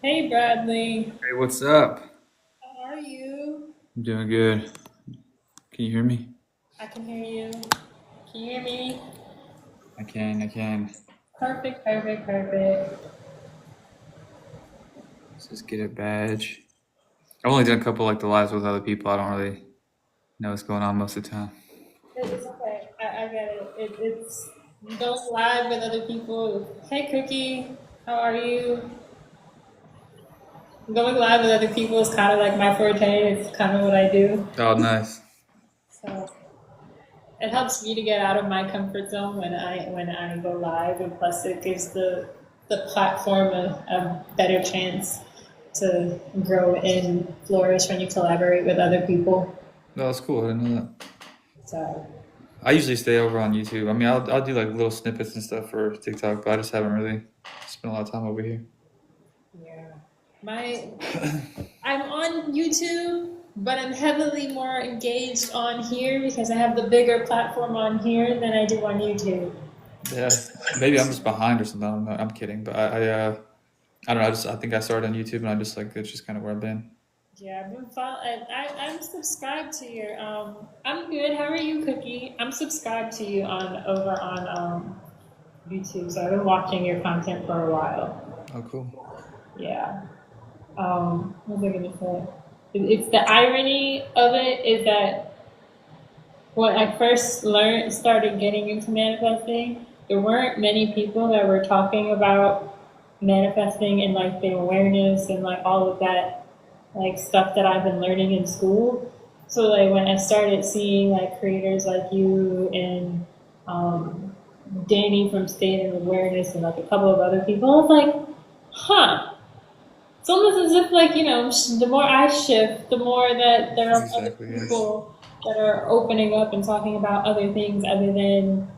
Hey Bradley, Hey, what's up? how are you? I'm doing good. Can you hear me? I can hear you. Can you hear me? I can. Perfect, perfect, perfect. Let's just get a badge. I've only done a couple like the lives with other people. I don't really know what's going on most of the time. It's okay. I get it. It's going live with other people. Hey Cookie, how are you? Going live with other people is kind of like my forte. It's kind of what I do. Oh, nice. So it helps me to get out of my comfort zone when I go live, and plus it gives the platform a better chance to grow and flourish when you collaborate with other people. No, that's cool. I didn't know that. So I usually stay over on YouTube. I mean, I'll do like little snippets and stuff for TikTok, but I just haven't really spent a lot of time over here. yeah, my I'm on YouTube, but I'm heavily more engaged on here because I have the bigger platform on here than I do on YouTube. Yeah, maybe I'm just behind or something. I don't know. I'm kidding, but I don't know. I think I started on YouTube and I just like it's just kind of where I've been. Yeah, I've been I'm subscribed to your. I'm good. How are you, Cookie? I'm subscribed to you on over on YouTube, so I've been watching your content for a while. Oh, cool. Yeah. What was I gonna say? It's the irony of it is that when I first started getting into manifesting, there weren't many people that were talking about manifesting and like the awareness and like all of that like stuff that I've been learning in school. So like when I started seeing like creators like you and um, Danny from State of Awareness and like a couple of other people, I was like, huh. It's almost as if like the more I shift, the more that there are other Exactly. Yeah. people that are opening up and talking about other things other than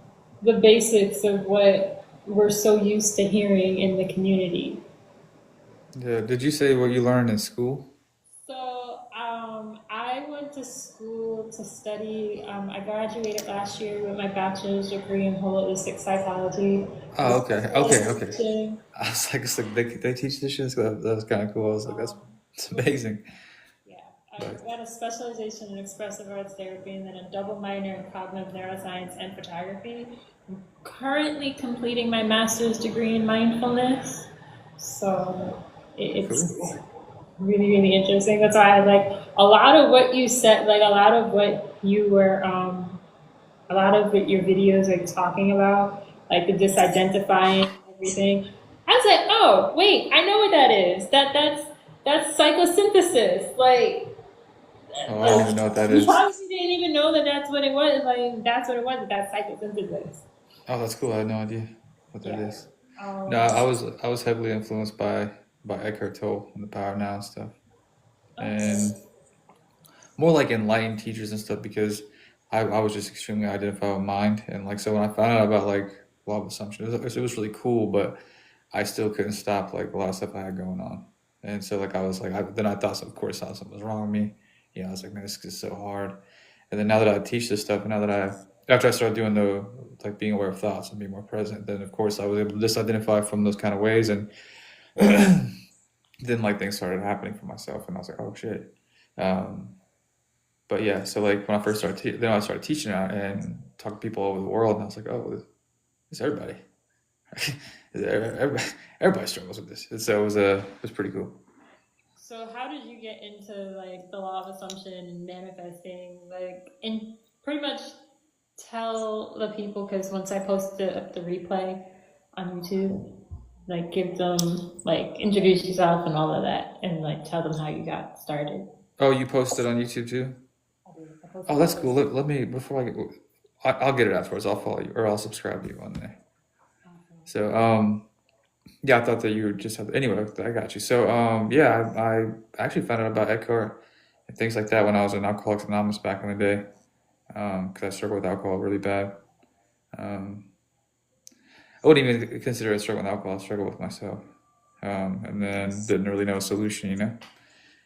the basics of what we're so used to hearing in the community. Yeah. Did you say what you learned in school? So I went to school to study. I graduated last year with my bachelor's degree in holistic psychology with a Oh, okay, okay. specialization. I was like they teach this shit. So that was kind of cool. I was like, that's Um, it's amazing. yeah, I But got a specialization in expressive arts therapy and then a double minor in cognitive neuroscience and photography. I'm currently completing my master's degree in mindfulness. So cool. it's really, really interesting. That's why I like a lot of what you said, like a lot of what you were, a lot of what your videos are talking about, like the disidentifying everything. I was like, oh, wait, I know what that is. That's psychosynthesis. Oh, I don't even know what that You is. probably didn't even know that that's what it was. Like that's what it was. That's psychosynthesis. Oh, that's cool. I had no idea what that Yeah. is. No, Um, I was heavily influenced by Eckhart Tolle and the Power of Now and stuff, okay. and more like enlightened teachers and stuff because I was just extremely identified with mind and like so when I found out about like law of assumption, it was really cool, but I still couldn't stop like a lot of stuff I had going on, and so like I was like then I thought of course something was wrong with me. I was like, man, this is so hard. And then now that I teach this stuff, and now that after I started doing the like being aware of thoughts and being more present, then of course I was able to disidentify from those kind of ways, and then like things started happening for myself, and I was like, oh shit. Um, but yeah, so like when I first started, then I started teaching out and talking to people all over the world, and I was like, oh, it's everybody. Everybody struggles with this, and so it was pretty cool. So how did you get into like the law of assumption and manifesting? Like, and pretty much tell the people because once I post the replay on YouTube, like give them like introduce yourself and all of that, and like tell them how you got started. Oh, you posted on YouTube too? I Oh, posted that's it. cool. Let me before I'll get it afterwards. I'll follow you or I'll subscribe to you on there. So yeah, I thought that you would just have anyway. I got you. So yeah, I actually found out about Eckhart and things like that when I was in Alcoholics Anonymous back in the day. Because I struggled with alcohol really bad. Um, I wouldn't even consider it a struggle with alcohol. I struggled with myself. And then didn't really know a solution, and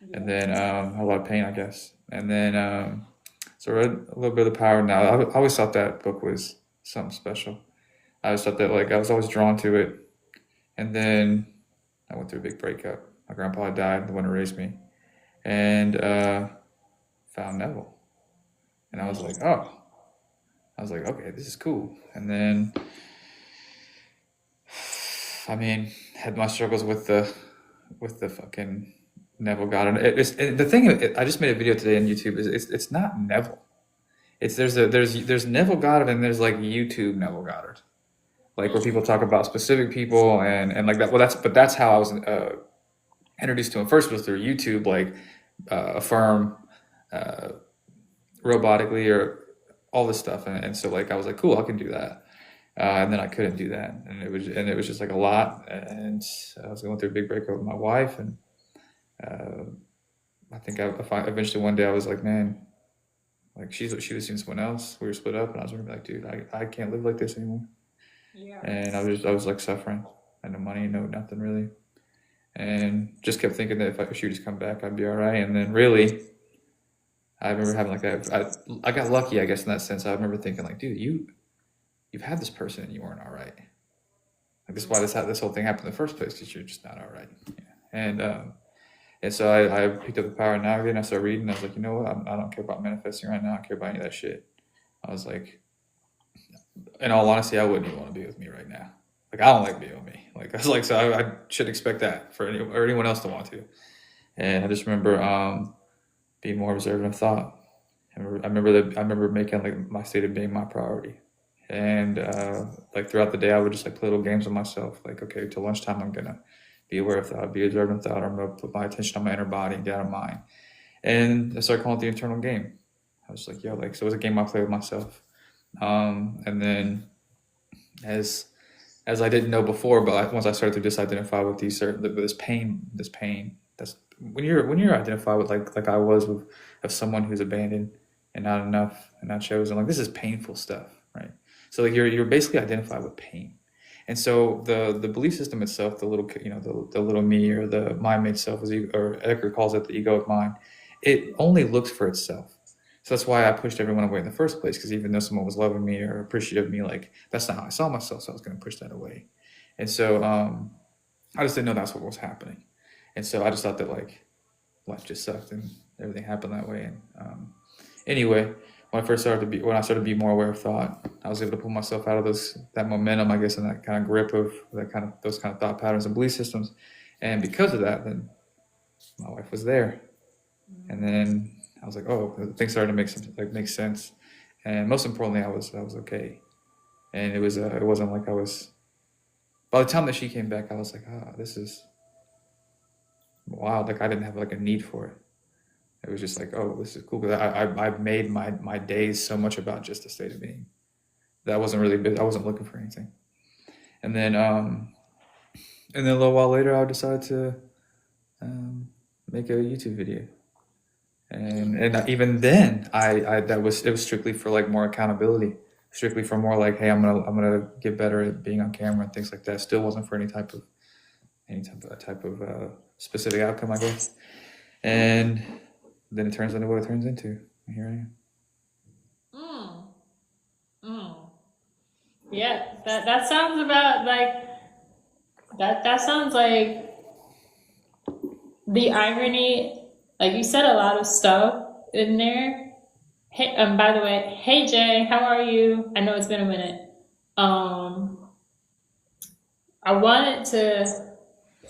Yeah. then had a lot of pain, I guess. And then so I read a little bit of the Power Now. I always thought that book was something special. I always thought that like I was always drawn to it, and then I went through a big breakup, My grandpa had died, the one who raised me, and found Neville, and I was like, oh, I was like, okay, this is cool. And then, I mean, had my struggles with the fucking Neville God, and the thing. I just made a video today on YouTube. It's not Neville. It's there's Neville Goddard and there's like YouTube Neville Goddard, like where people talk about specific people and like that. Well, that's how I was introduced to him first, was through YouTube, like Affirm, uh, robotically, or all this stuff, and so like I was like, cool, I can do that, and then I couldn't do that, and it was just like a lot, and I was going through a big breakup with my wife, and I think eventually one day I was like, man, like she was seeing someone else. We were split up, and I was gonna be like, dude, I can't live like this anymore. Yeah. And I was like suffering. I had no money, no nothing really, and just kept thinking that if she would just come back, I'd be all right. And then really, I remember having like I got lucky, I guess, in that sense. I remember thinking like, dude, you've had this person and you weren't all right. Like this is why this whole thing happened in the first place, because you're just not all right. Yeah. And so I picked up the power now again. I started reading. I was like, you know what? I don't care about manifesting right now. I don't care about any of that shit. I was like, in all honesty, I wouldn't even want to be with me right now. Like, I don't like being with me. Like, I was like, so I should expect that for anyone else to want to. And I just remember being more observant of thought. I remember making like my state of being my priority. And like throughout the day, I would just like play little games with myself. Like, okay, till lunchtime, I'm gonna be aware of thought, be observant of thought. I'm gonna put my attention on my inner body and get out of mind. And I started calling it the internal game. I was like, yo, like, so it was a game I played with myself. And then as I didn't know before, but once I started to disidentify with this pain, that's when you're identified with like I was with of someone who's abandoned and not enough and not chosen. Like, this is painful stuff, right? So like you're basically identified with pain. And so the belief system itself, the little, the little me, or the mind-made self, or Eckhart calls it the egoic mind, it only looks for itself. So that's why I pushed everyone away in the first place, because even though someone was loving me or appreciative of me, like, that's not how I saw myself, so I was going to push that away. And so I just didn't know that's what was happening. And so I just thought that, like, life just sucked and everything happened that way. And anyway, when I started to be more aware of thought, I was able to pull myself out of that momentum, I guess, and that kind of grip of those kind of thought patterns and belief systems. And because of that, then my wife was there. And then I was like, oh, things started to make sense. And most importantly, I was okay. And it wasn't like I was, by the time that she came back, I was like, this is wild. Like, I didn't have like a need for it. It was just like, oh, this is cool. Because I made my days so much about just a state of being. That wasn't really big. I wasn't looking for anything. And then a little while later, I decided to make a YouTube video. And even then, it was strictly for like more accountability, strictly for more like, hey, I'm gonna get better at being on camera and things like that. Still wasn't for any type of specific outcome, I guess. And then it turns into what it turns into. And here I am. Yeah, that sounds about like that sounds like the irony. Like, you said a lot of stuff in there. Hey, by the way, hey Jay, how are you? I know it's been a minute. I wanted to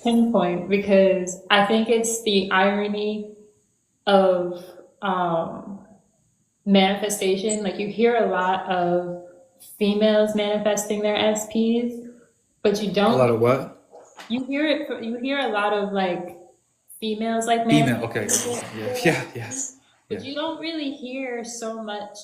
pinpoint, because I think it's the irony of manifestation. Like, you hear a lot of females manifesting their SPs, but you don't. A lot of what? You hear a lot of like females like Female. Okay. Yeah. Yes. But you don't really hear so much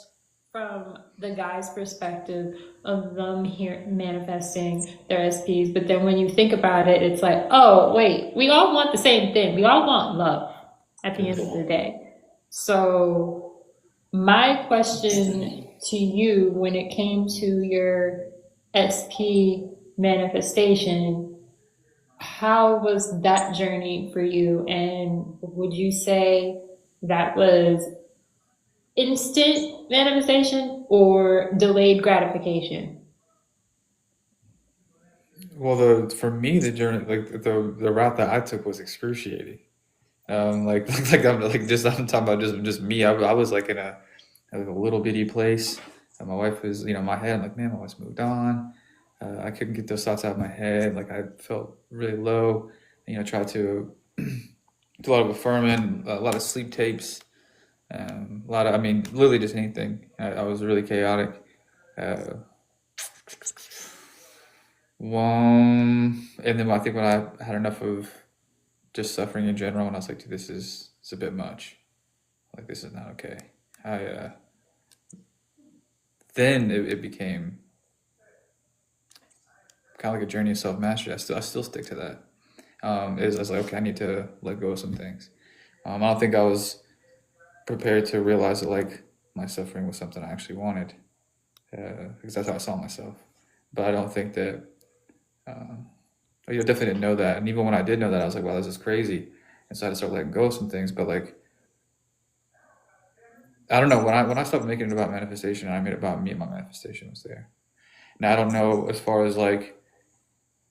from the guy's perspective of them here manifesting their SPs. But then when you think about it, it's like, oh wait, we all want the same thing. We all want love at the end of the day. So my question to you, when it came to your SP manifestation, how was that journey for you? And would you say that was instant manifestation or delayed gratification? Well, for me, the journey, like the route that I took was excruciating. I'm talking about just me. I was like in a little bitty place. And my wife was, in my head. I'm like, man, my wife's moved on. I couldn't get those thoughts out of my head. Like I felt really low. Tried to do a lot of affirming, a lot of sleep tapes, a lot of, I mean, literally just anything. I was really chaotic. Uh, and then I think when I had enough of just suffering in general, and I was like, dude, it's a bit much. Like this is not okay. I Then it became kind of like a journey of self mastery. I still stick to that. I was like, okay, I need to let go of some things. I don't think I was prepared to realize that like my suffering was something I actually wanted, because that's how I saw myself. But I don't think that definitely didn't know that. And even when I did know that, I was like, wow, this is crazy. And so I had to start letting go of some things. But like, I don't know, when I stopped making it about manifestation, I made it about me and my manifestation was there. Now I don't know as far as like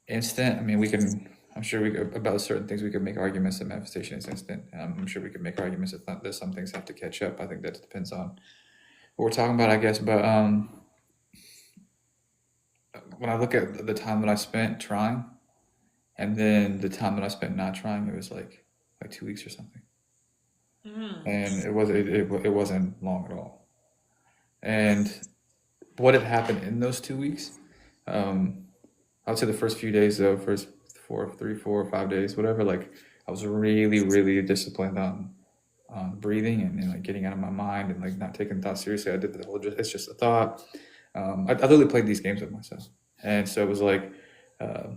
instant. I mean, I'm sure about certain things we could make arguments that manifestation is instant. And I'm sure we could make arguments that some things have to catch up. I think that depends on what we're talking about, I guess. But when I look at the time that I spent trying, and then the time that I spent not trying, it was like 2 weeks or something, and it wasn't long at all. And what had happened in those 2 weeks, um, I would say the first few days, though, first 4, 3, 4, 5 days, whatever. Like I was really, really disciplined on breathing and like getting out of my mind and like not taking thoughts seriously. I did the whole it's just a thought. I literally played these games with myself, and so it was like. Uh,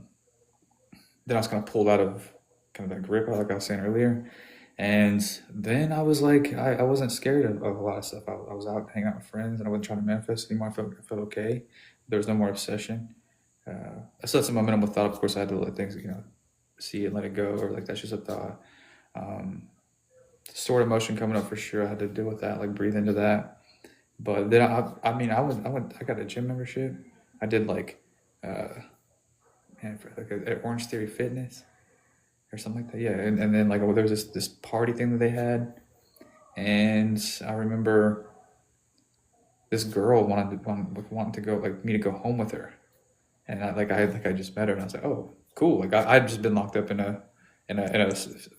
then I was kind of pulled out of kind of that grip, like I was saying earlier. And then I was like, I wasn't scared of a lot of stuff. I was out hanging out with friends and I wasn't trying to manifest anymore. I felt okay. There was no more obsession. I still had some momentum with thought. Of course, I had to let things, see it, let it go, or like that's just a thought. Um, Stored emotion coming up for sure. I had to deal with that, like breathe into that. But then I mean, I got a gym membership. I did like, uh, man, for like a Orange Theory Fitness or something like that. Yeah, and then like there was this party thing that they had, and I remember this girl wanted to go like me to go home with her, and I just met her, and I was like, oh, cool. Like I'd just been locked up in a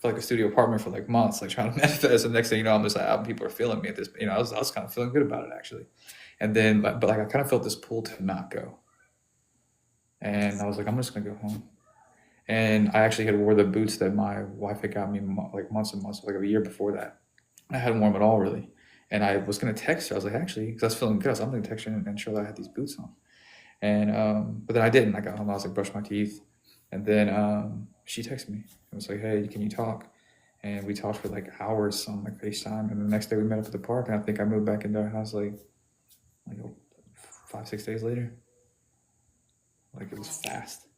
like a studio apartment for like months, like trying to manifest. And next thing you know, I'm just like, oh, people are feeling me at this. I was kind of feeling good about it actually, and then but like I kind of felt this pull to not go, and I was like, I'm just gonna go home. And I actually had wore the boots that my wife had got me like months and months, like a year before that. I hadn't worn them at all really. And I was gonna text her. I was like, actually, because I was feeling good, I was like, I'm gonna text her and show that I had these boots on. And but then I didn't. I got home. I was like, brush my teeth, and then she texted me. It was like, hey, can you talk? And we talked for like hours on like FaceTime. And the next day we met up at the park. And I think I moved back into our house like 5, 6 days later. Like it was fast.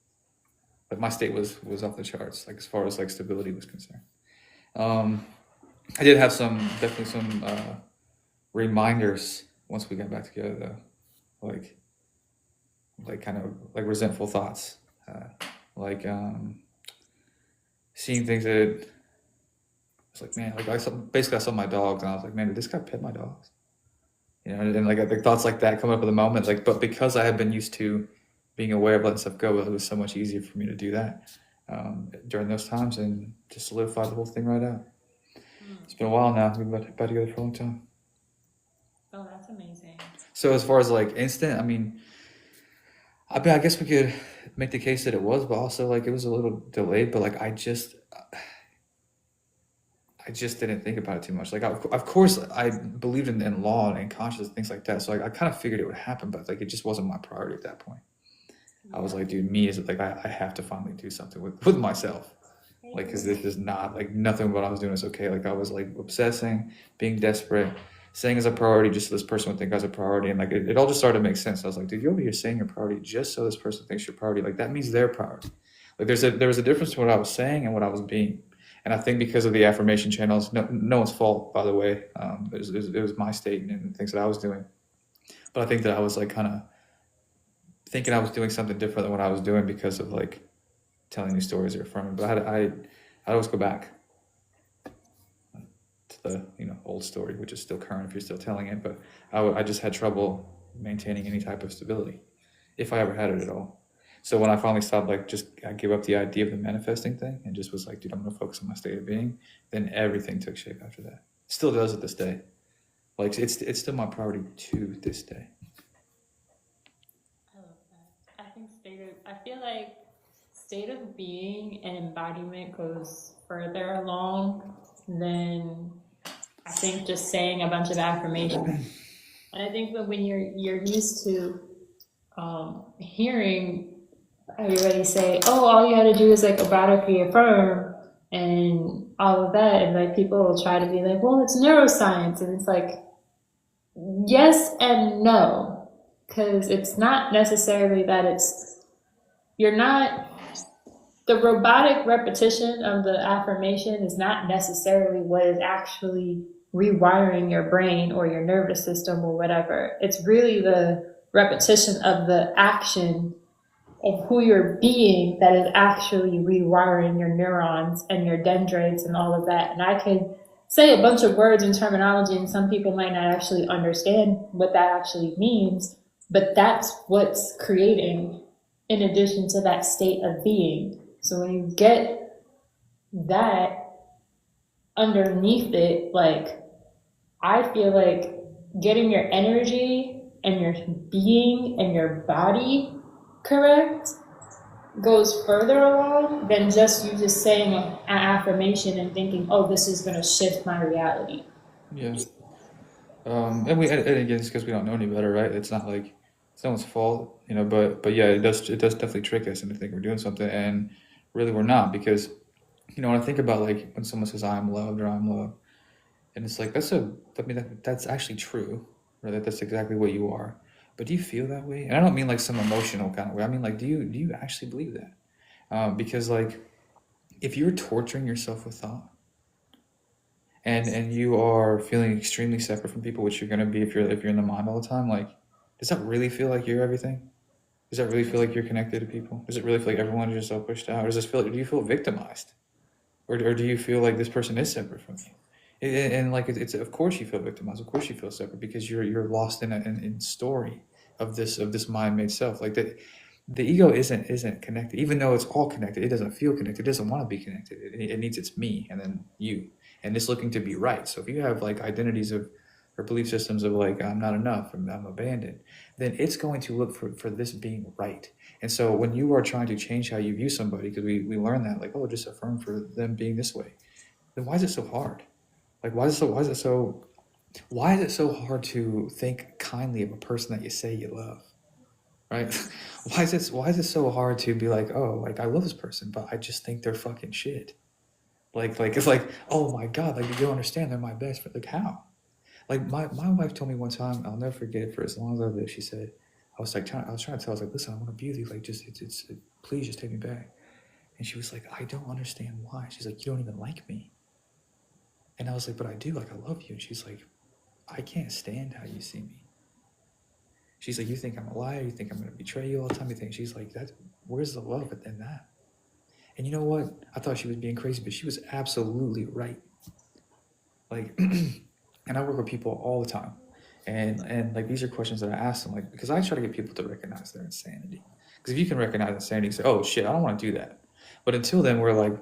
But my state was off the charts, like as far as like stability was concerned. Um, I did have definitely some reminders once we got back together, though, like kind of like resentful thoughts, uh, like seeing things that it's like, man, like basically I saw my dogs and I was like, man, did this guy pet my dogs? And like thoughts like that come up at the moment, like, but because I had been used to being aware of letting stuff go, it was so much easier for me to do that during those times and just solidify the whole thing right out. It's been a while now. We've been together for a long time. Oh, that's amazing. So as far as like instant, I guess we could make the case that it was, but also like it was a little delayed. But like I just didn't think about it too much. Like of course I believed in law and conscience things like that. So I kind of figured it would happen, but like it just wasn't my priority at that point. I was like, dude, me is like I have to finally do something with myself. Like, because this is not like nothing what I was doing is okay. Like I was like obsessing, being desperate, saying as a priority just so this person would think I was a priority, and like it all just started to make sense. I was like, dude, you're over here saying your priority just so this person thinks you're priority. Like that means their priority. Like there was a difference between what I was saying and what I was being. And I think because of the affirmation channels, no one's fault, by the way. It was my state and things that I was doing. But I think that I was like kind of thinking I was doing something different than what I was doing because of like telling these stories or affirming. But I always go back to the old story, which is still current if you're still telling it. But I just had trouble maintaining any type of stability, if I ever had it at all. So when I finally stopped, like, I gave up the idea of the manifesting thing and just was like, dude, I'm gonna focus on my state of being. Then everything took shape after that. Still does at this day. Like it's still my priority to this day. I love that. I feel like state of being and embodiment goes further along than I think just saying a bunch of affirmations. And I think that when you're used to hearing everybody say, "Oh, all you got to do is like erotically affirm," and all of that, and like people will try to be like, "Well, it's neuroscience," and it's like, yes and no, because it's not necessarily that you're not the robotic repetition of the affirmation is not necessarily what is actually rewiring your brain or your nervous system or whatever. It's really the repetition of the action of who you're being that is actually rewiring your neurons and your dendrites and all of that. And I could say a bunch of words and terminology, and some people might not actually understand what that actually means, but that's what's creating in addition to that state of being. So when you get that underneath it, like, I feel like getting your energy and your being and your body correct goes further along than just you just saying an affirmation and thinking, oh, this is going to shift my reality. Yeah. And again, it's because we don't know any better, right? It's not like it's no one's fault, But yeah, it does definitely trick us into thinking we're doing something, and really we're not. Because when I think about like when someone says I'm loved or I'm loved, and it's like that's actually true, right? That's exactly what you are. But do you feel that way? And I don't mean like some emotional kind of way. I mean like, do you actually believe that? Because like if you're torturing yourself with thought, and you are feeling extremely separate from people, which you're going to be if you're in the mind all the time, like, does that really feel like you're everything? Does that really feel like you're connected to people? Does it really feel like everyone is just so pushed out? Or do you feel victimized? Or do you feel like this person is separate from you? And like it's of course you feel victimized, of course you feel separate, because you're lost in story of this mind made self. Like that, the ego isn't connected, even though it's all connected. It doesn't feel connected. It doesn't want to be connected. It needs its me and then you, and it's looking to be right. So if you have like identities of or belief systems of like I'm not enough, I'm abandoned, then it's going to look for this being right. And so when you are trying to change how you view somebody, because we learn that like, oh, just affirm for them being this way, then why is it so hard? Like why is it so hard to think kindly of a person that you say you love? Right? Why is it so hard to be like, oh, like I love this person, but I just think they're fucking shit. Like it's like, oh my God, like you don't understand, they're my best friend. Like how? Like my wife told me one time, I'll never forget it, for as long as I live, she said, I was trying to tell her, I was like, listen, I want to be with you, like just please just take me back. And she was like, I don't understand why. She's like, you don't even like me. And I was like, but I do, like I love you. And she's like, I can't stand how you see me. She's like, you think I'm a liar, you think I'm gonna betray you all the time, you think. She's like, where's the love in that? And you know what? I thought she was being crazy, but she was absolutely right. Like, and I work with people all the time, and like these are questions that I ask them, like, because I try to get people to recognize their insanity. Because if you can recognize insanity, you say, oh shit, I don't want to do that. But until then, we're like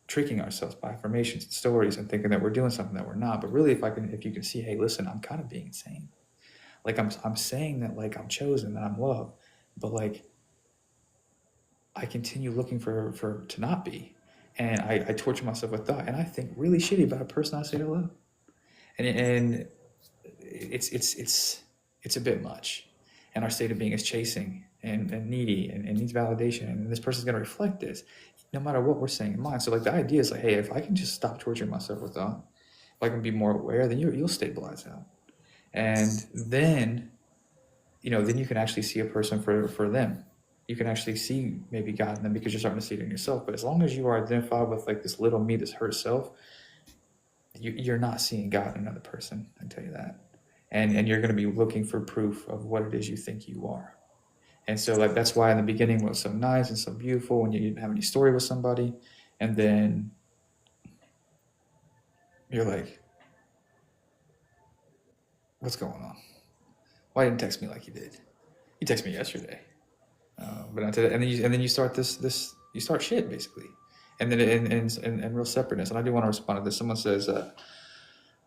tricking ourselves by affirmations and stories and thinking that we're doing something that we're not. But really, if you can see, hey, listen, I'm kind of being insane. Like I'm saying that like I'm chosen, that I'm loved, but like I continue looking for to not be, and I torture myself with thought, and I think really shitty about a person I say I love, and it's a bit much, and our state of being is chasing and needy and needs validation, and this person's going to reflect this, no matter what we're saying in mind. So like the idea is like, hey, if I can just stop torturing myself with thought, if I can be more aware, then you'll stabilize out, and then then you can actually see a person for them. You can actually see maybe God in them because you're starting to see it in yourself. But as long as you are identified with like this little me, this hurt self, you're not seeing God in another person. I can tell you that. And you're going to be looking for proof of what it is you think you are. And so like that's why in the beginning it was so nice and so beautiful when you didn't have any story with somebody, and then you're like, what's going on? Why didn't you text me like you did? You texted me yesterday, but not today. And then you start you start shit basically, and then in real separateness. And I do want to respond to this. Someone says,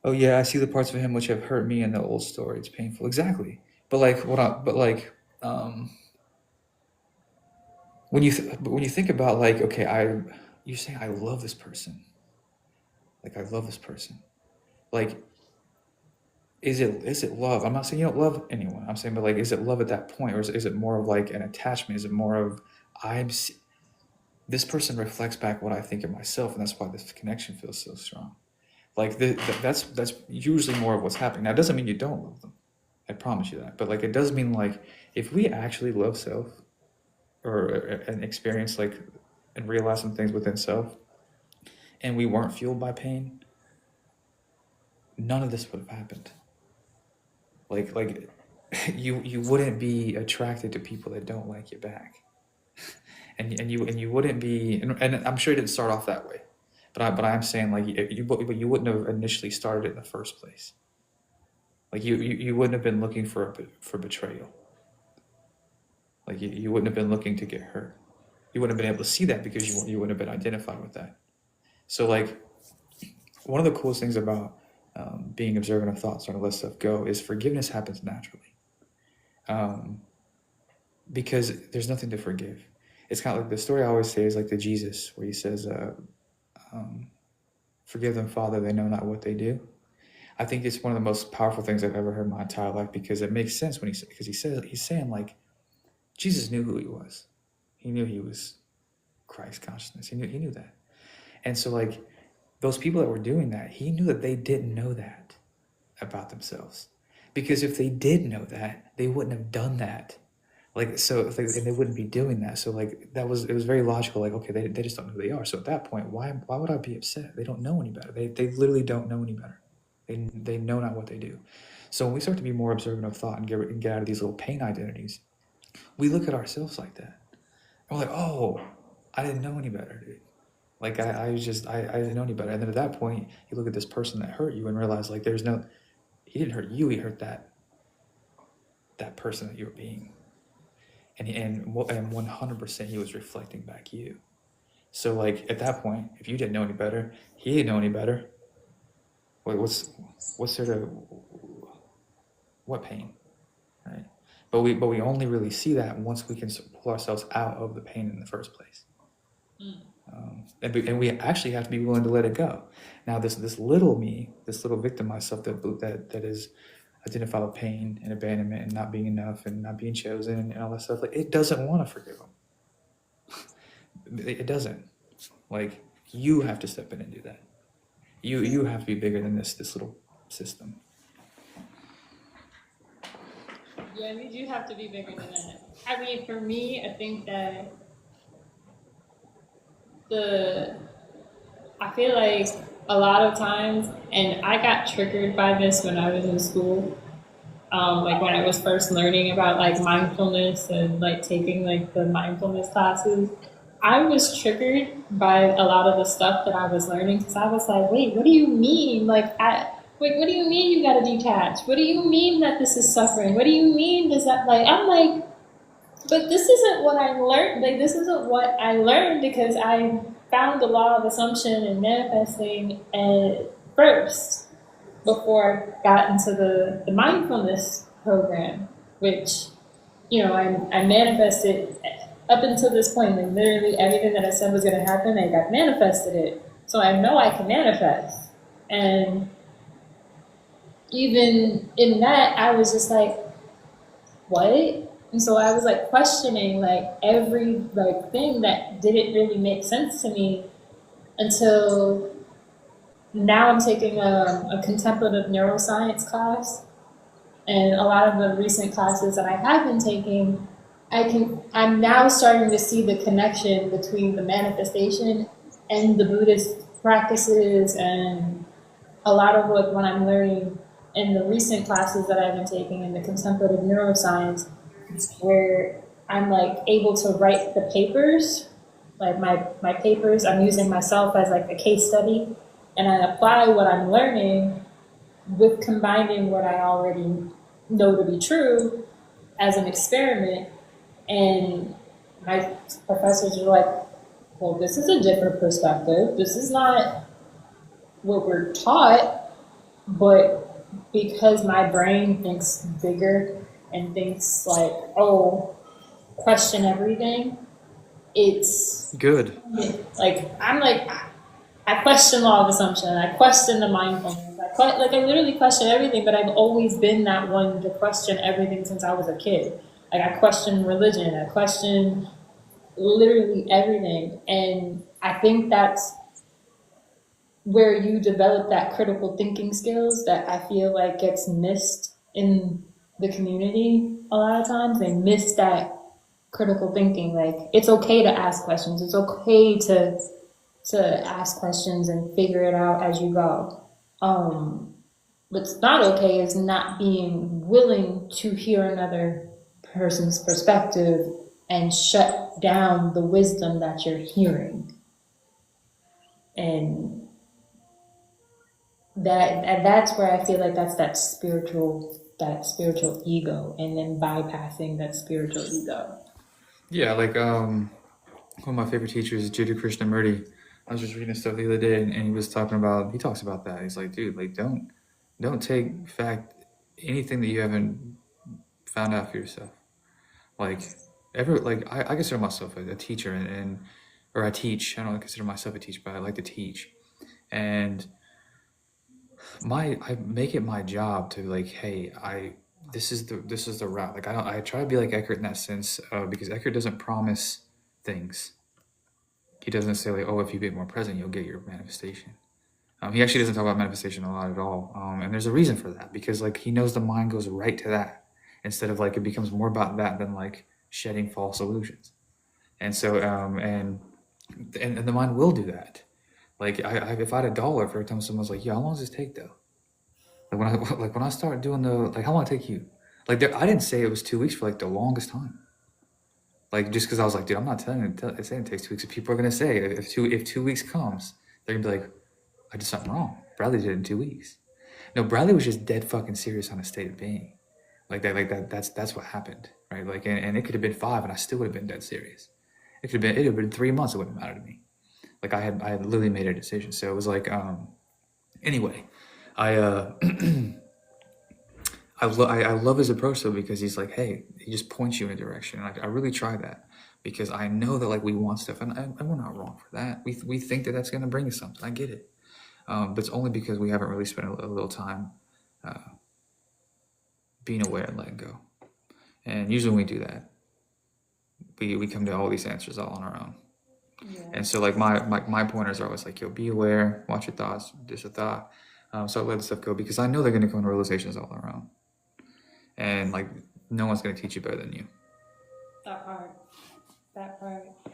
"Oh yeah, I see the parts of him which have hurt me in the old story. It's painful." Exactly. But like um, when you think about like, okay, you're saying I love this person, like I love this person, like is it love? I'm not saying you don't love anyone. I'm saying, but like, is it love at that point, or is it more of like an attachment? Is it more of I'm this person reflects back what I think of myself, and that's why this connection feels so strong. Like that's usually more of what's happening. Now, it doesn't mean you don't love them. I promise you that. But like, it does mean like if we actually love self, or and experience like and realize some things within self, and we weren't fueled by pain, none of this would have happened. Like you wouldn't be attracted to people that don't like you back, and you wouldn't be, and I'm sure it didn't start off that way, but I'm saying like but you wouldn't have initially started it in the first place. Like you wouldn't have been looking for betrayal. Like you wouldn't have been looking to get hurt. You wouldn't have been able to see that because you wouldn't have been identified with that. So like one of the coolest things about being observant of thoughts, trying to let stuff go, is forgiveness happens naturally. Because there's nothing to forgive. It's kind of like the story I always say is like the Jesus, where he says, forgive them, Father, they know not what they do. I think it's one of the most powerful things I've ever heard in my entire life, because it makes sense when because he's saying like, Jesus knew who he was. He knew he was Christ consciousness. He knew that. And so like those people that were doing that, he knew that they didn't know that about themselves. Because if they did know that, they wouldn't have done that. Like, so and they wouldn't be doing that. So like it was very logical. Like, okay, they just don't know who they are. So at that point, why would I be upset? They don't know any better. They literally don't know any better. They know not what they do. So when we start to be more observant of thought and get out of these little pain identities, we look at ourselves like that. And we're like, oh, I didn't know any better, dude. Like I didn't know any better. And then at that point, you look at this person that hurt you and realize like he didn't hurt you, he hurt that person that you were being. And 100% he was reflecting back you. So like at that point, if you didn't know any better, he didn't know any better. Wait, what's sort of what pain, right? But we only really see that once we can pull ourselves out of the pain in the first place. And we actually have to be willing to let it go. Now this little me, this little victim myself that is identified with pain and abandonment and not being enough and not being chosen and all that stuff, like it doesn't want to forgive them. It doesn't. Like you have to step in and do that. You have to be bigger than this little system. Yeah, you do have to be bigger than that. I mean, for me, I think that I feel like a lot of times, and I got triggered by this when I was in school, like when I was first learning about like mindfulness and like taking like the mindfulness classes, I was triggered by a lot of the stuff that I was learning, because I was like, wait, what do you mean? Like, what do you mean you gotta detach? What do you mean that this is suffering? What do you mean does that, like, I'm like, but this isn't what I learned. Like, this isn't what I learned, because I found the law of assumption and manifesting first before I got into the mindfulness program, which, you know, I manifested up until this point. Like, literally everything that I said was going to happen, I got manifested it. So I know I can manifest. And even in that, I was just like, what? And so I was like questioning like every like thing that didn't really make sense to me, until now I'm taking a contemplative neuroscience class. And a lot of the recent classes that I have been taking, I'm now starting to see the connection between the manifestation and the Buddhist practices, and a lot of what I'm learning in the recent classes that I've been taking in the contemplative neuroscience, where I'm like able to write the papers, like my papers, I'm using myself as like a case study, and I apply what I'm learning with combining what I already know to be true as an experiment. And my professors are like, well, this is a different perspective. This is not what we're taught, but because my brain thinks bigger and thinks like, oh, question everything, it's Good. like I question law of assumption. I question the mindfulness. I literally question everything, but I've always been that one to question everything since I was a kid. Like I question religion. I question literally everything, and I think that's where you develop that critical thinking skills that I feel like gets missed in the community a lot of times. They miss that critical thinking. Like it's okay to ask questions. It's okay to ask questions and figure it out as you go. What's not okay is not being willing to hear another person's perspective and shut down the wisdom that you're hearing. And that's where I feel like that's that spiritual ego, and then bypassing that spiritual ego. Yeah, like one of my favorite teachers, Jiddu Krishnamurti. I was just reading stuff the other day, and he talks about that. He's like, dude, like don't take fact anything that you haven't found out for yourself. Like I consider myself a teacher, and or I teach. I don't consider myself a teacher, but I like to teach, and I make it my job to like, hey, this is the route. Like I try to be like Eckhart in that sense, because Eckhart doesn't promise things. He doesn't say like, oh, if you be more present, you'll get your manifestation. He actually doesn't talk about manifestation a lot at all, and there's a reason for that, because like he knows the mind goes right to that instead of like it becomes more about that than like shedding false illusions. And so and the mind will do that. Like if I had $1 for every time someone's like, yeah, how long does this take though? Like when I start doing the like, how long it take you? Like I didn't say it was 2 weeks for like the longest time. Like just because I was like, dude, I'm not saying it takes 2 weeks. If people are gonna say if 2 weeks comes, they're gonna be like, I did something wrong. Bradley did it in 2 weeks. No, Bradley was just dead fucking serious on a state of being. Like that. That's what happened, right? Like, and it could have been 5, and I still would have been dead serious. It would have been 3 months. It wouldn't matter to me. Like I had literally made a decision. So it was like, anyway, I I love his approach though, because he's like, hey, he just points you in a direction. Like I really try that because I know that like we want stuff, and we're not wrong for that. We think that that's gonna bring us something. I get it, but it's only because we haven't really spent a little time being aware and letting go. And usually when we do that, we come to all these answers all on our own. Yeah. And so like my pointers are always like, yo, be aware, watch your thoughts, just a thought. So I let stuff go because I know they're gonna come to realizations all on their own. And like no one's gonna teach you better than you. That part.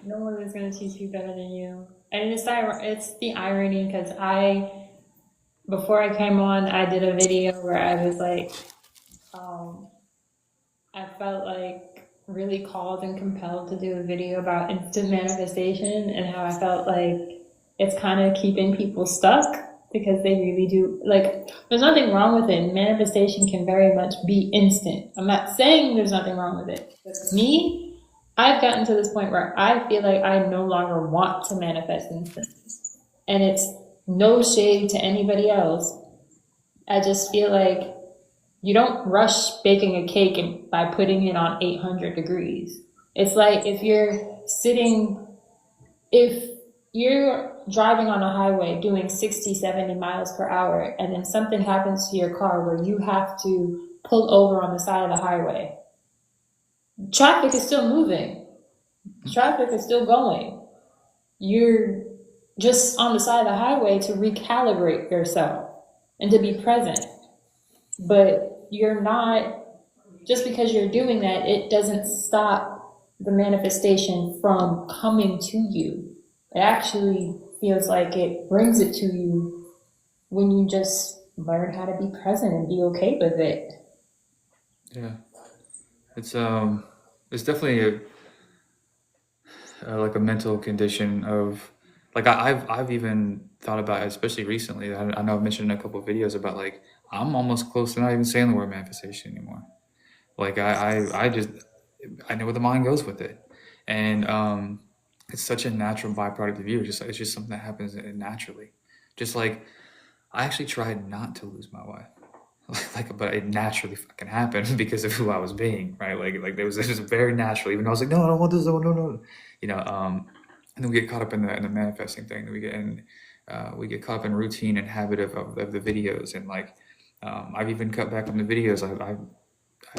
No one is gonna teach you better than you. And it's the irony, because before I came on, I did a video where I was like, I felt like really called and compelled to do a video about instant manifestation and how I felt like it's kind of keeping people stuck, because they really do, like, there's nothing wrong with it. Manifestation can very much be instant. I'm not saying there's nothing wrong with it. But me, I've gotten to this point where I feel like I no longer want to manifest instantly. And it's no shade to anybody else. I just feel like you don't rush baking a cake by putting it on 800 degrees. It's like if you're driving on a highway doing 60, 70 miles per hour, and then something happens to your car where you have to pull over on the side of the highway. Traffic is still moving. Traffic is still going. You're just on the side of the highway to recalibrate yourself and to be present. But you're not, just because you're doing that, it doesn't stop the manifestation from coming to you. It actually feels like it brings it to you when you just learn how to be present and be okay with it. Yeah. It's it's definitely like a mental condition of like I've even thought about it, especially recently. I know I've mentioned in a couple of videos about like I'm almost close to not even saying the word manifestation anymore. Like I just I know where the mind goes with it, and it's such a natural byproduct of you. It's just something that happens naturally. Just like I actually tried not to lose my wife. Like, but it naturally fucking happened because of who I was being, right? Like there was this just very natural. Even though I was like, no, I don't want this, no, no, no, you know. And then we get caught up in the manifesting thing. We get caught up in routine and habit of the videos, and like I've even cut back on the videos. I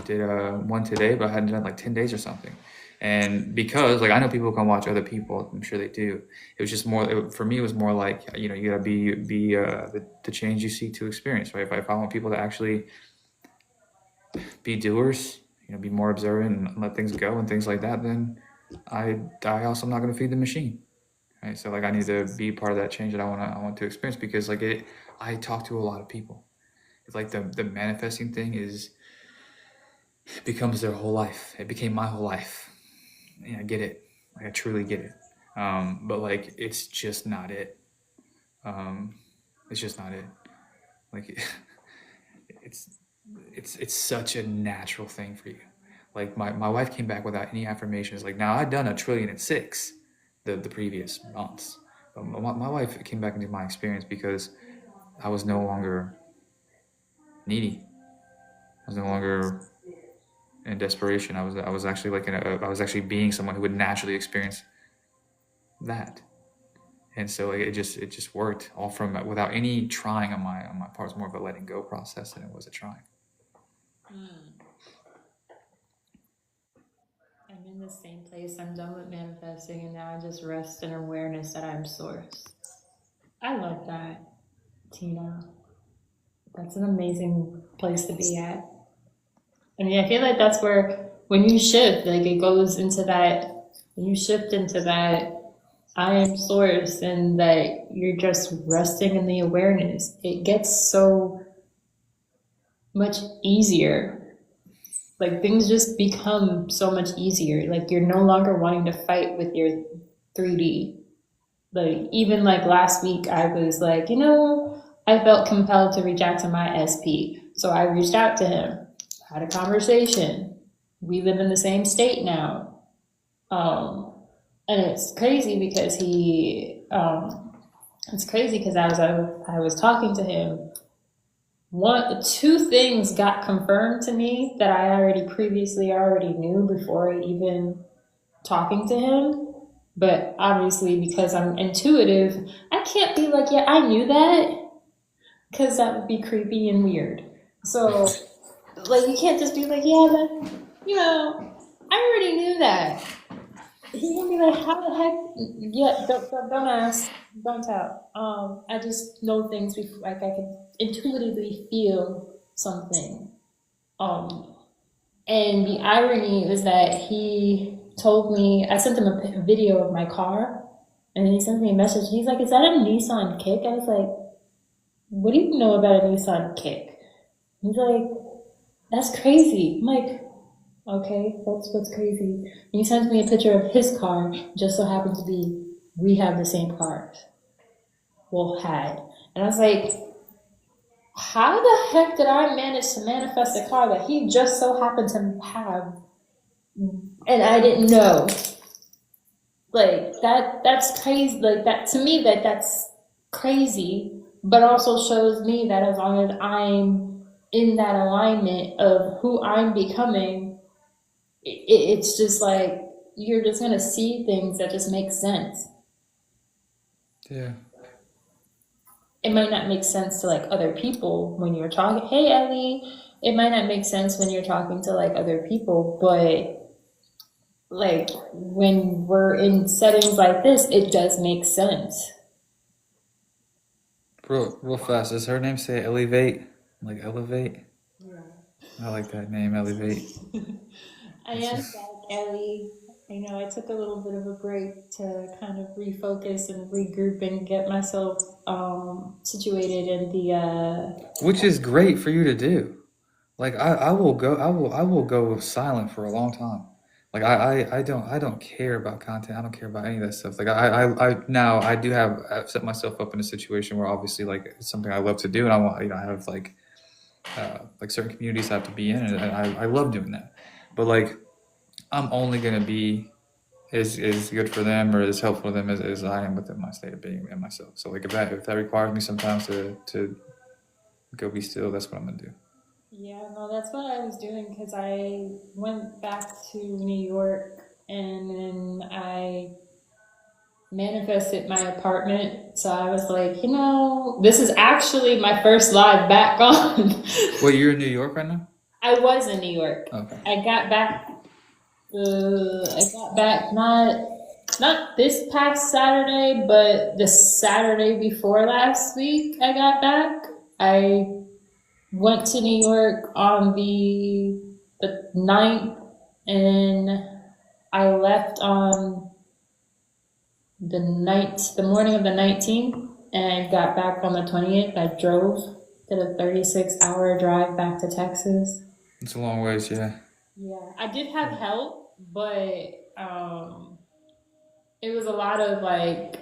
did one today, but I hadn't done like 10 days or something. And because like I know people can watch other people, I'm sure they do. It was just more for me. It was more like you know you gotta be the change you seek to experience, right? If I want people to actually be doers, you know, be more observant and let things go and things like that, then I also am not gonna feed the machine, right? So like I need to be part of that change that I want to experience because like I talk to a lot of people. It's like the manifesting thing becomes their whole life. It became my whole life. I get it. Like I truly get it. But like it's just not it. Um, it's just not it. Like it's it's such a natural thing for you. Like my wife came back without any affirmations. Like now I'd done 1,000,000,006 the previous months. But my wife came back into my experience because I was no longer needy. I was no longer in desperation. I was actually like I was actually being someone who would naturally experience that. And so like, it just worked all from without any trying on my part. It's more of a letting go process than it was a trying. I'm in the same place. I'm done with manifesting, and now I just rest in awareness that I'm source. I love that, Tina. That's an amazing place to be at. I mean, I feel like that's where when you shift, like it goes into that. When you shift into that, I am source, and that you're just resting in the awareness. It gets so much easier. Like things just become so much easier. Like you're no longer wanting to fight with your 3D. Like even like last week I was like, I felt compelled to reach out to my SP. So I reached out to him, had a conversation. We live in the same state now. And it's crazy because I was talking to him. Two things got confirmed to me that I previously knew before even talking to him. But obviously, because I'm intuitive, I can't be like, yeah, I knew that, because that would be creepy and weird. So, like, you can't just be like, yeah, but, I already knew that. He's gonna be like, how the heck? Yeah, don't ask, don't tell. I just know things before, like I can intuitively feel something. And the irony is that he told me, I sent him a video of my car, and then he sent me a message. He's like, "Is that a Nissan Kick?" I was like, "What do you know about a Nissan Kick?" He's like, "That's crazy." I'm like, okay, what's crazy? And he sends me a picture of his car, just so happened to be, we have the same cars. Well, had. And I was like, how the heck did I manage to manifest a car that he just so happened to have, and I didn't know? Like, that's crazy. Like, that, to me, that's crazy, but also shows me that as long as I'm in that alignment of who I'm becoming, it's just like you're just gonna see things that just make sense. Yeah. It might not make sense to like other people when you're talking. Hey, Ellie. It might not make sense when you're talking to like other people, but like when we're in settings like this, it does make sense. Real fast. Does her name say elevate? Like elevate? Yeah. I like that name, elevate. I am back, Ellie. I took a little bit of a break to kind of refocus and regroup and get myself situated in the. Which is great for you to do. Like I will go silent for a long time. Like I don't care about content. I don't care about any of that stuff. Like I now I do have I've set myself up in a situation where obviously like it's something I love to do, and I want I have like certain communities I have to be in, and I love doing that. But like I'm only gonna be as good for them or as helpful to them as I am within my state of being and myself. So like if that requires me sometimes to go be still, that's what I'm gonna do. Yeah, no, that's what I was doing because I went back to New York and then I manifested my apartment. So I was like, this is actually my first live back on. Well, you're in New York right now? I was in New York. Okay. I got back. I got back not this past Saturday, but the Saturday before last week. I got back. I went to New York on the 9th, and I left on the morning of the 19th, and I got back on the 20th. I did a 36-hour drive back to Texas. It's a long ways, yeah. Yeah, I did have help, but it was a lot of like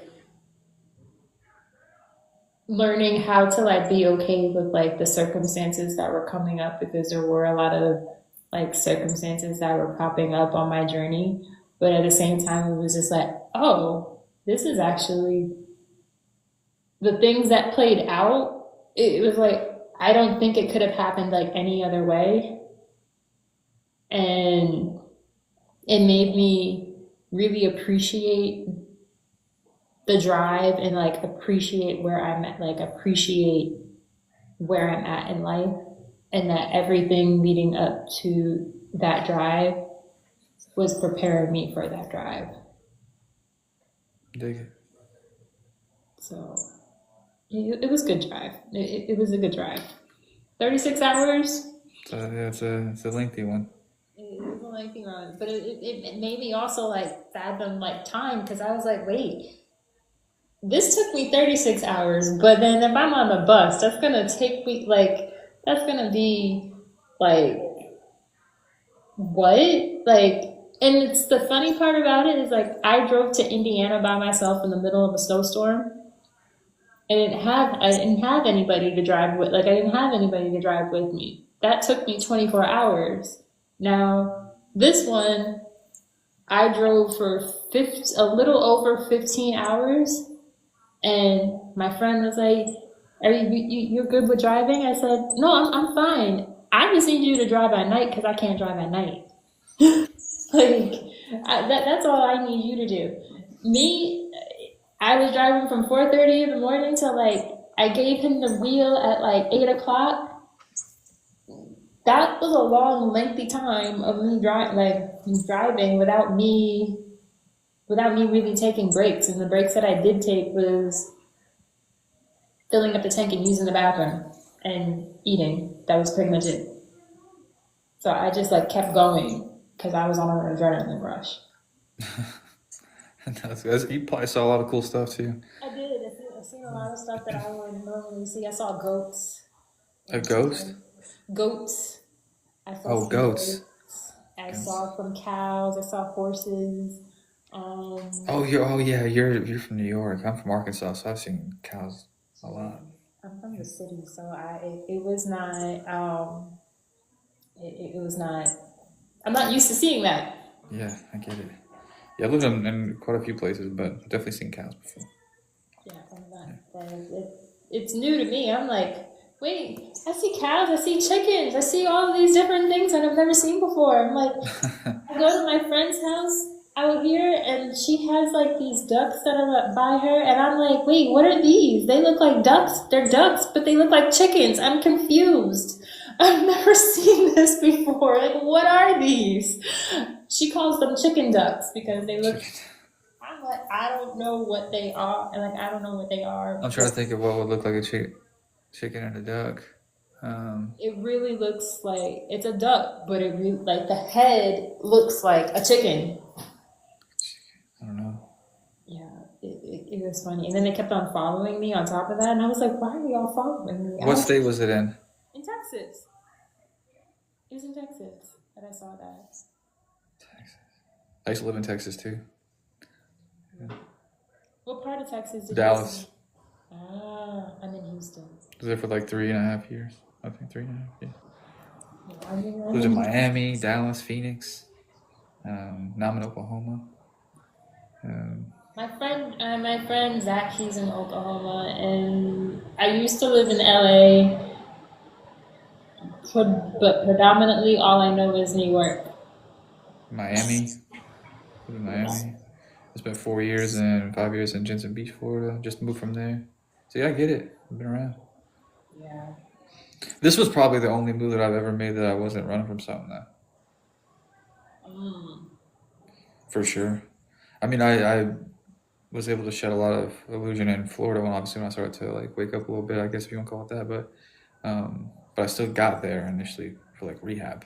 learning how to like be okay with like the circumstances that were coming up, because there were a lot of like circumstances that were popping up on my journey. But at the same time, it was just like, oh, this is actually the things that played out. It was like, I don't think it could have happened like any other way. And it made me really appreciate the drive and like appreciate where I'm at, like appreciate where I'm at in life, and that everything leading up to that drive was preparing me for that drive. Dig it. So it was a good drive. It was a good drive. 36 hours. So yeah, it's a lengthy one. It was a lengthy run, but it made me also like fathom like time, because I was like, wait, this took me 36 hours, but then if I'm on the bus, that's gonna take me that's gonna be like what? Like, and it's the funny part about it is like I drove to Indiana by myself in the middle of a snowstorm. I didn't have anybody to drive with. Like I didn't have anybody to drive with me. That took me 24 hours. Now this one, I drove for a little over 15 hours, and my friend was like, "Are you're good with driving?" I said, "No, I'm fine. I just need you to drive at night because I can't drive at night." That's all I need you to do. I was driving from 4:30 in the morning to like I gave him the wheel at like 8 o'clock. That was a long, lengthy time of me driving without me really taking breaks. And the breaks that I did take was filling up the tank and using the bathroom and eating. That was pretty much it. So I just like kept going because I was on an adrenaline rush. You probably saw a lot of cool stuff too. I did. I seen a lot of stuff that I would normally see. I saw goats. A ghost? Goats. I saw Oh, goats. I saw some cows. I saw horses. You're from New York. I'm from Arkansas, so I've seen cows a lot. I'm from the city, so it was not it was not. I'm not used to seeing that. Yeah, I get it. Yeah, I lived in quite a few places, but I've definitely seen cows before. Yeah, it's new to me. I'm like, wait, I see cows, I see chickens, I see all of these different things that I've never seen before. I'm like, I go to my friend's house out here, and she has like these ducks that are by her, and I'm like, wait, what are these? They look like ducks. They're ducks, but they look like chickens. I'm confused. I've never seen this before. Like, what are these? She calls them chicken ducks because they look. I'm like, I don't know what they are. And like, I don't know what they are. I'm trying to think of what would look like a chicken and a duck. It really looks like it's a duck, but it really, like the head looks like a chicken. I don't know. Yeah, it was funny. And then they kept on following me on top of that, and I was like, why are y'all following me? What state was it in? In Texas. It was in Texas that I saw that. Texas. I used to live in Texas too. What part of Texas did you Dallas. live in? Ah, I'm in Houston. Was there for like 3.5 years. I think 3.5. Yeah. I mean, Lived in Miami, Dallas, Phoenix. Now I'm in Oklahoma. my friend Zach, he's in Oklahoma, and I used to live in LA, but predominantly all I know is New York. Miami. Lived in Miami. I spent 4 years and 5 years in Jensen Beach, Florida. Just moved from there. So yeah, I get it. I've been around. Yeah. This was probably the only move that I've ever made that I wasn't running from something though. Mm. For sure. I mean, I was able to shed a lot of illusion in Florida when obviously when I started to like wake up a little bit, I guess if you want to call it that, but I still got there initially for like rehab,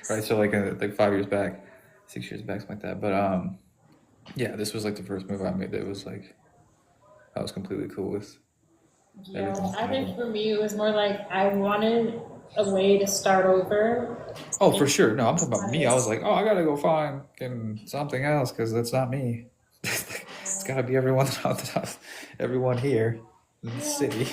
right? So like 5 years back, 6 years back, something like that. But yeah, this was like the first move I made that was like I was completely cool with Yeah, everything. I think for me it was more like I wanted a way to start over. Oh, for sure. No, I'm talking about me. I was like, oh, I gotta go find something else because that's not me. It's gotta be everyone here in the Yeah, city.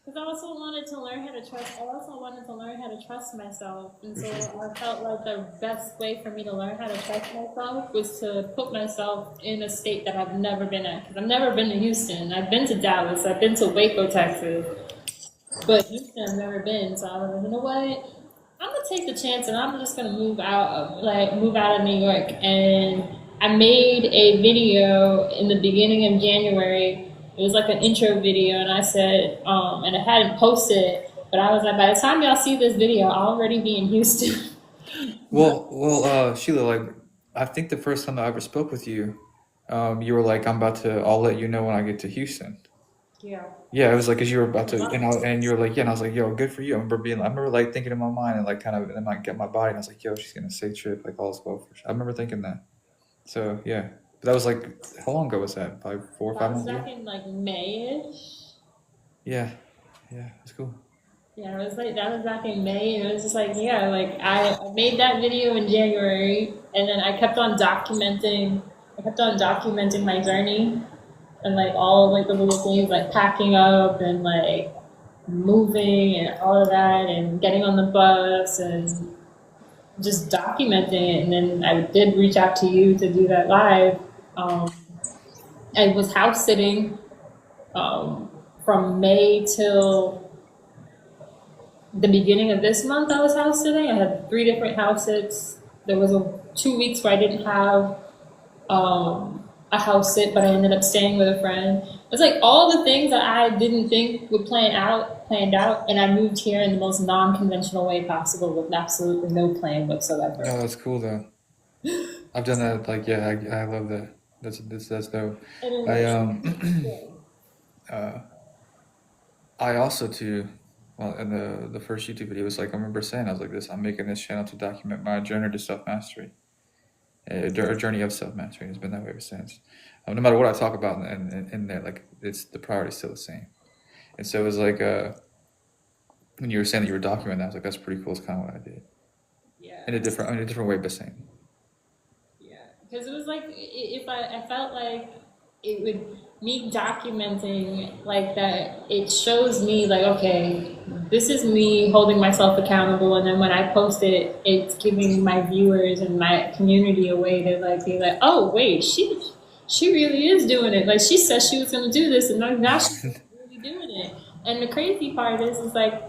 because I also wanted to learn how to trust. I also wanted to learn how to trust myself, and For so sure. I felt like the best way for me to learn how to trust myself was to put myself in a state that I've never been at. Because I've never been to Houston. I've been to Dallas. I've been to Waco, Texas, but Houston I've never been. So I was like, you know what? I'm gonna take the chance, and I'm just gonna move out of New York. And I made a video in the beginning of January. It was like an intro video, and I said, and I hadn't posted it, but I was like, by the time y'all see this video, I'll already be in Houston. Sheila, like I think the first time I ever spoke with you, you were like, I'll let you know when I get to Houston. Yeah. Yeah, it was like, cause you were about to, and you were like, yeah, and I was like, yo, good for you. I remember like thinking in my mind and like kind of, and then I get my body, and I was like, yo, she's gonna say trip, like all is well for sure. I remember thinking that. So yeah, but that was like, how long ago was that? Probably 4 or 5 months Back ago. in like May-ish. Yeah, yeah, that's cool. Yeah, it was like that was back in May, and it was just like, yeah, like I made that video in January, and then I kept on documenting. I kept on documenting my journey, and like all of like the little things, like packing up and like moving and all of that, and getting on the bus and just documenting it. And then I did reach out to you to do that live. Um, I was house sitting um, from May till the beginning of this month. I was house sitting. I had 3 different house sits. There was 2 weeks where I didn't have a house sit, but I ended up staying with a friend. It's like all the things that I didn't think would planned out, and I moved here in the most non-conventional way possible with absolutely no plan whatsoever. No, that's cool though. I've done that. Like, yeah, I love that. That's dope. And I then, uh, I also too. Well, in the first YouTube video was like I remember saying I was like this. I'm making this channel to document my journey to self mastery, a journey of self mastery. It's been that way ever since. No matter what I talk about in there, like it's the priority still the same. And so it was like when you were saying that you were documenting, I was like, that's pretty cool. It's kind of what I did yeah, in a different way, but same. yeah, because it was like if I felt like it would me documenting like that, it shows me like, okay, this is me holding myself accountable, and then when I post it, it's giving my viewers and my community a way to like be like, oh wait, she really is doing it. Like she said she was gonna do this, and now she's really doing it. And the crazy part is like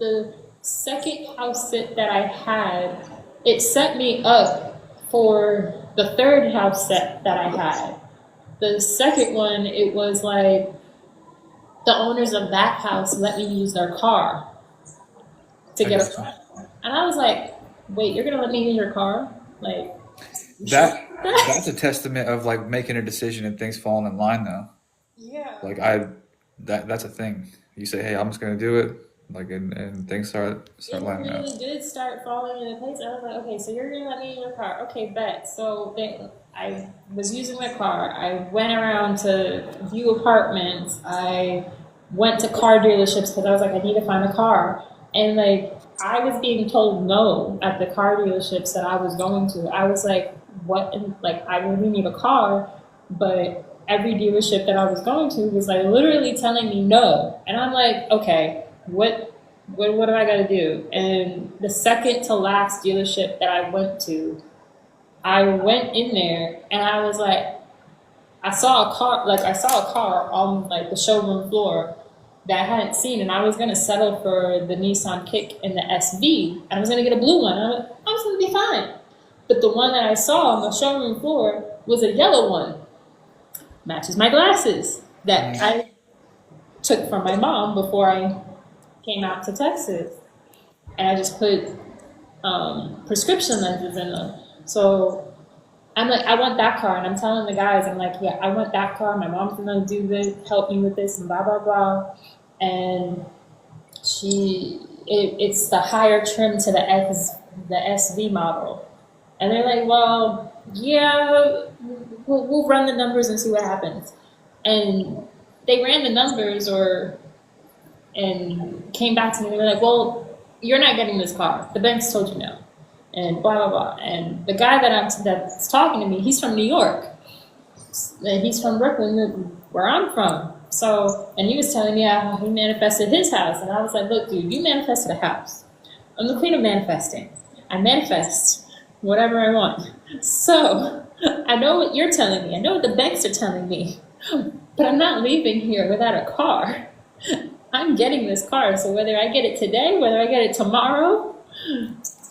the second house sit that I had, it set me up for the third house set that I had. The second one, it was like the owners of that house let me use their car to I get got you. a, and I was like, wait, you're gonna let me use your car? Like, you sure That about that? that's a testament of like making a decision and things falling in line though. Yeah. Like that's a thing. You say, hey, I'm just gonna do it, like and things start It lining up. really did start falling into place. I was like, okay, so you're gonna let me use your car? Okay, bet. So I was using my car. I went around to view apartments. I went to car dealerships because I was like, I need to find a car. And like I was being told no at the car dealerships that I was going to. I was like, what? Like, I really need a car, but every dealership that I was going to was like literally telling me no. And I'm like, okay, what do I got to do? And the second to last dealership that I went to, I went in there and I was like, I saw a car on like the showroom floor that I hadn't seen, and I was gonna settle for the Nissan Kick and the SV, and I was gonna get a blue one. I was gonna be fine. But the one that I saw on the showroom floor was a yellow one, matches my glasses that Mm. I took from my mom before I came out to Texas, and I just put prescription lenses in them. So I'm like, I want that car, and I'm telling the guys, I'm like, yeah, I want that car. My mom's gonna do this, help me with this, and blah blah blah. And it's the higher trim to the SV model, and they're like, well, yeah, we'll run the numbers and see what happens. And they ran the numbers, and came back to me. They were like, well, you're not getting this car. The bank's told you no, and blah blah blah. And the guy that's talking to me, he's from New York. And he's from Brooklyn, where I'm from. So, and he was telling me how he manifested his house, and I was like, look, dude, you manifested a house. I'm the queen of manifesting. I manifest whatever I want. So, I know what you're telling me. I know what the banks are telling me. But I'm not leaving here without a car. I'm getting this car. So whether I get it today, whether I get it tomorrow,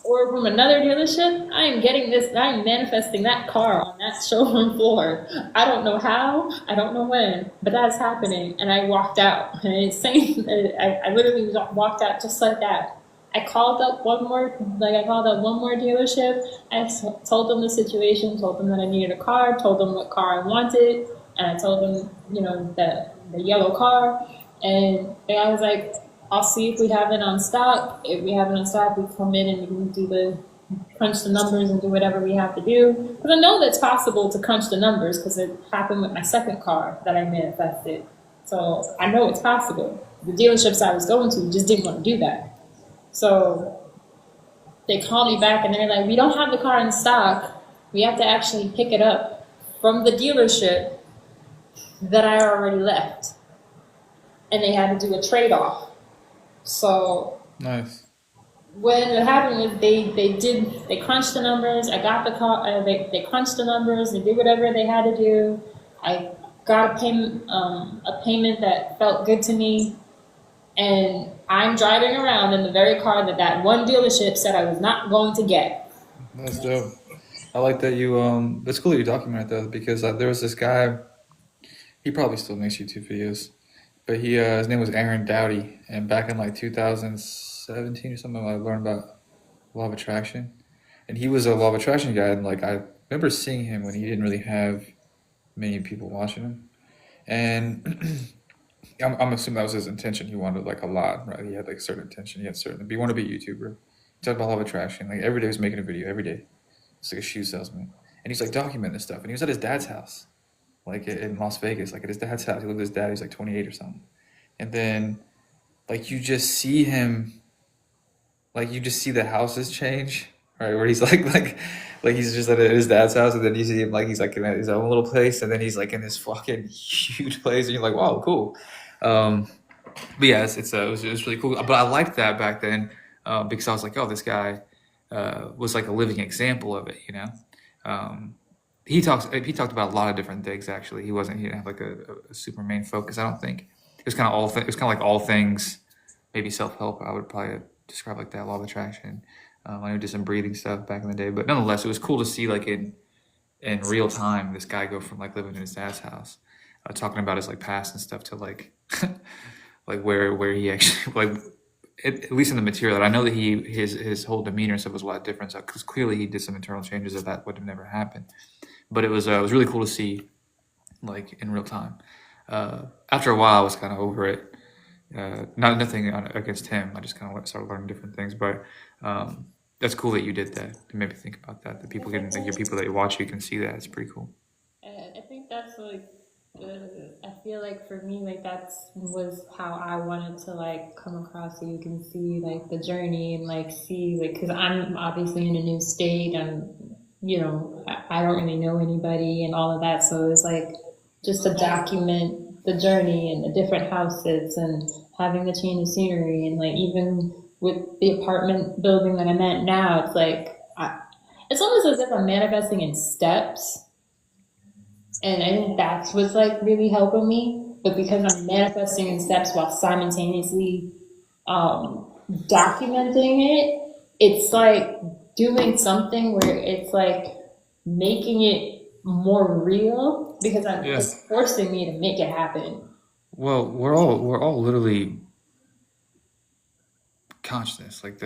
or from another dealership, I am getting this, I am manifesting that car on that showroom floor. I don't know how, I don't know when, but that's happening. And I walked out. And it's saying, I literally walked out just like that. I called up one more dealership. I told them the situation, told them that I needed a car, told them what car I wanted, and I told them, the yellow car. And the guy was like, I'll see if we have it on stock. If we have it on stock, we come in and we can crunch the numbers and do whatever we have to do. Because I know that's possible to crunch the numbers because it happened with my second car that I manifested. So I know it's possible. The dealerships I was going to just didn't want to do that. So they called me back and they're like, we don't have the car in stock. We have to actually pick it up from the dealership that I already left. And they had to do a trade-off. So Nice. when it happened was they crunched the numbers. I got the car. They crunched the numbers. They did whatever they had to do. I got a payment that felt good to me, and I'm driving around in the very car that one dealership said I was not going to get. That's dope. I like that you. It's cool that you documented that because there was this guy. He probably still makes YouTube videos, but his name was Aaron Dowdy, and back in like 2017 or something, I learned about law of attraction, and he was a law of attraction guy, and like I remember seeing him when he didn't really have many people watching him, and I'm assuming that was his intention. He wanted like a lot, right? He had like certain intention. He had certain. But he wanted to be a YouTuber. He talked about law of attraction. Like every day he was making a video every day. It's like a shoe salesman, and he's like documenting this stuff. And he was at his dad's house, like in Las Vegas, like at his dad's house. He lived with his dad. He was like 28 or something, and then like you just see him, like you just see the houses change, right? Where he's like he's just at his dad's house, and then you see him like he's like in his own little place, and then he's like in this fucking huge place, and you're like, wow, cool. Um, but yeah, it was really cool. But I liked that back then because I was like, oh, this guy was like a living example of it, you know. Um, he talked about a lot of different things. Actually, he didn't have like a super main focus. I don't think it was kind of it was kind of like all things, maybe self help. I would probably describe like that, law of attraction. I know did some breathing stuff back in the day, but nonetheless, it was cool to see like in real time this guy go from like living in his dad's house, talking about his like past and stuff to like like where he actually like at least in the material that I know that his whole demeanor and stuff was a lot different because clearly he did some internal changes that would have never happened. But it was really cool to see like in real time. After a while, I was kind of over it. Nothing against him. I just kind of started learning different things. But that's cool that you did that. It made me think about that. That people I can think like your people that you watch, you can see that. It's pretty cool. I think that's like I feel like for me, like that's was how I wanted to like come across, so you can see like the journey and like see like because I'm obviously in a new state and I don't really know anybody and all of that, so it's like just to document the journey and the different houses and having the change of scenery and like even with the apartment building that I'm at now, it's like it's almost as if I'm manifesting in steps, and I think that's what's like really helping me. But because I'm manifesting in steps while simultaneously documenting it, it's like doing something where it's like making it more real because Yeah. it's forcing me to make it happen. Well, we're all literally consciousness. Like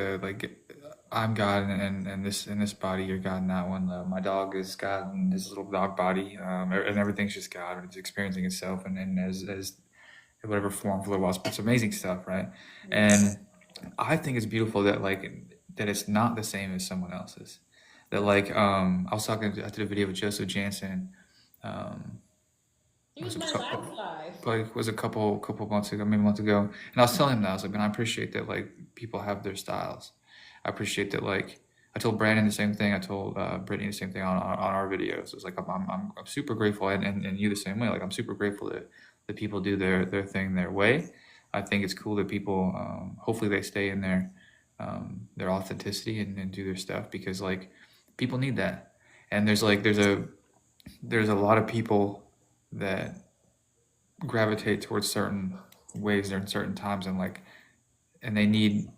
I'm God and this in this body, you're God in that one. My dog is God in his little dog body, and everything's just God. It's experiencing itself and as in whatever form for a little while. It's amazing stuff, right? And I think it's beautiful that that it's not the same as someone else's. That I was talking I did a video with Joseph Jansen. Um, It it was was a my couple last life. like was a couple months ago, maybe a month ago, and I was telling him that I was like, man, I appreciate that people have their styles. I appreciate that I told Brandon the same thing. I told Brittany the same thing on our videos. It's like I'm super grateful, and you the same way. Like I'm super grateful that people do their thing their way. I think it's cool that people hopefully they stay in their authenticity and do their stuff because people need that. And there's a lot of people that gravitate towards certain ways during certain times and they need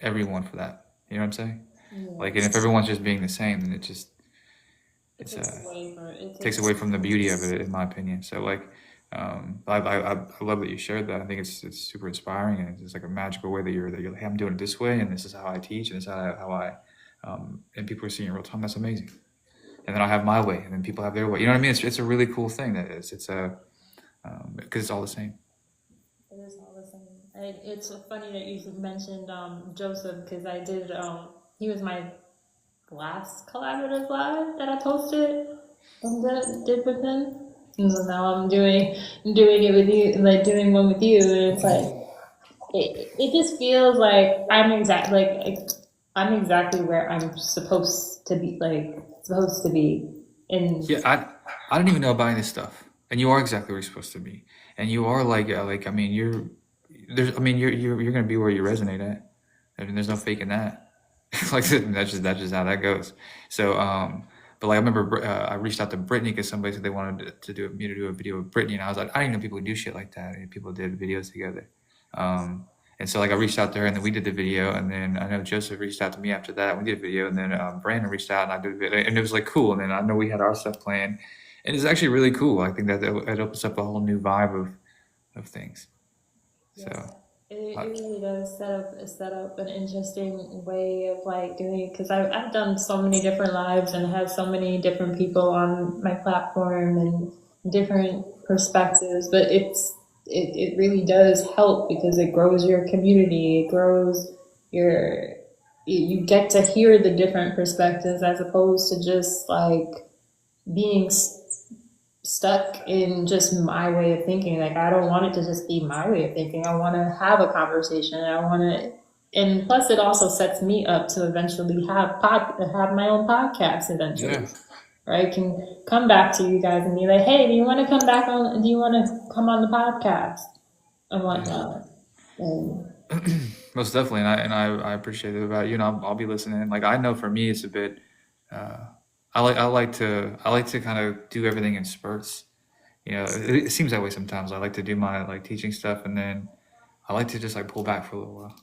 everyone for that. You know what I'm saying? And if Yes. everyone's just being the same, then It it's takes away from it takes takes away from the beauty of it, in my opinion. So I love that you shared that. I think it's super inspiring and it's just like a magical way that you're like, hey, I'm doing it this way and this is how I teach and this is how I and people are seeing it in real time. That's amazing. And then I have my way, and then people have their way. You know what I mean? It's a really cool thing that is. It's a because it's all the same. It is all the same. It's funny that you mentioned Joseph because I did. He was my last collaborative live that I posted and did with him. And so now I'm doing it with you, like doing one with you, and it's like it just feels like I'm exactly where I'm supposed to be in. Yeah, I don't even know about any of this stuff, and you are exactly where you're supposed to be, and you are I mean you're gonna be where you resonate at. I mean, there's no faking that. That's just how that goes. So but I remember I reached out to Brittany because somebody said they wanted me to do a video with Brittany, and I was like, I didn't know people would do shit like that, and people did videos together. And so I reached out to her, and then we did the video, and then I know Joseph reached out to me after that. We did a video, and then Brandon reached out, and I did a video, and it was like cool. And then I know we had our stuff planned, and it's actually really cool. I think that it opens up a whole new vibe of things. Yes, So it I, really does set up an interesting way of like doing it because I've done so many different lives and have so many different people on my platform and different perspectives, but it really does help because it grows your community, it grows your you get to hear the different perspectives as opposed to just like being stuck in just my way of thinking. Like I don't want it to just be my way of thinking. I want to have a conversation. I want to, and plus it also sets me up to eventually have my own podcast eventually. yeah. Right? Can come back to you guys and be like, hey, do you want to come back on? Do you want to come on the podcast and Yeah. whatnot? And Most definitely, and I appreciate it about you, and I'll be listening. Like I know for me, it's a bit. Uh, I like to kind of do everything in spurts. It seems that way sometimes. I like to do my teaching stuff, and then I like to just pull back for a little while,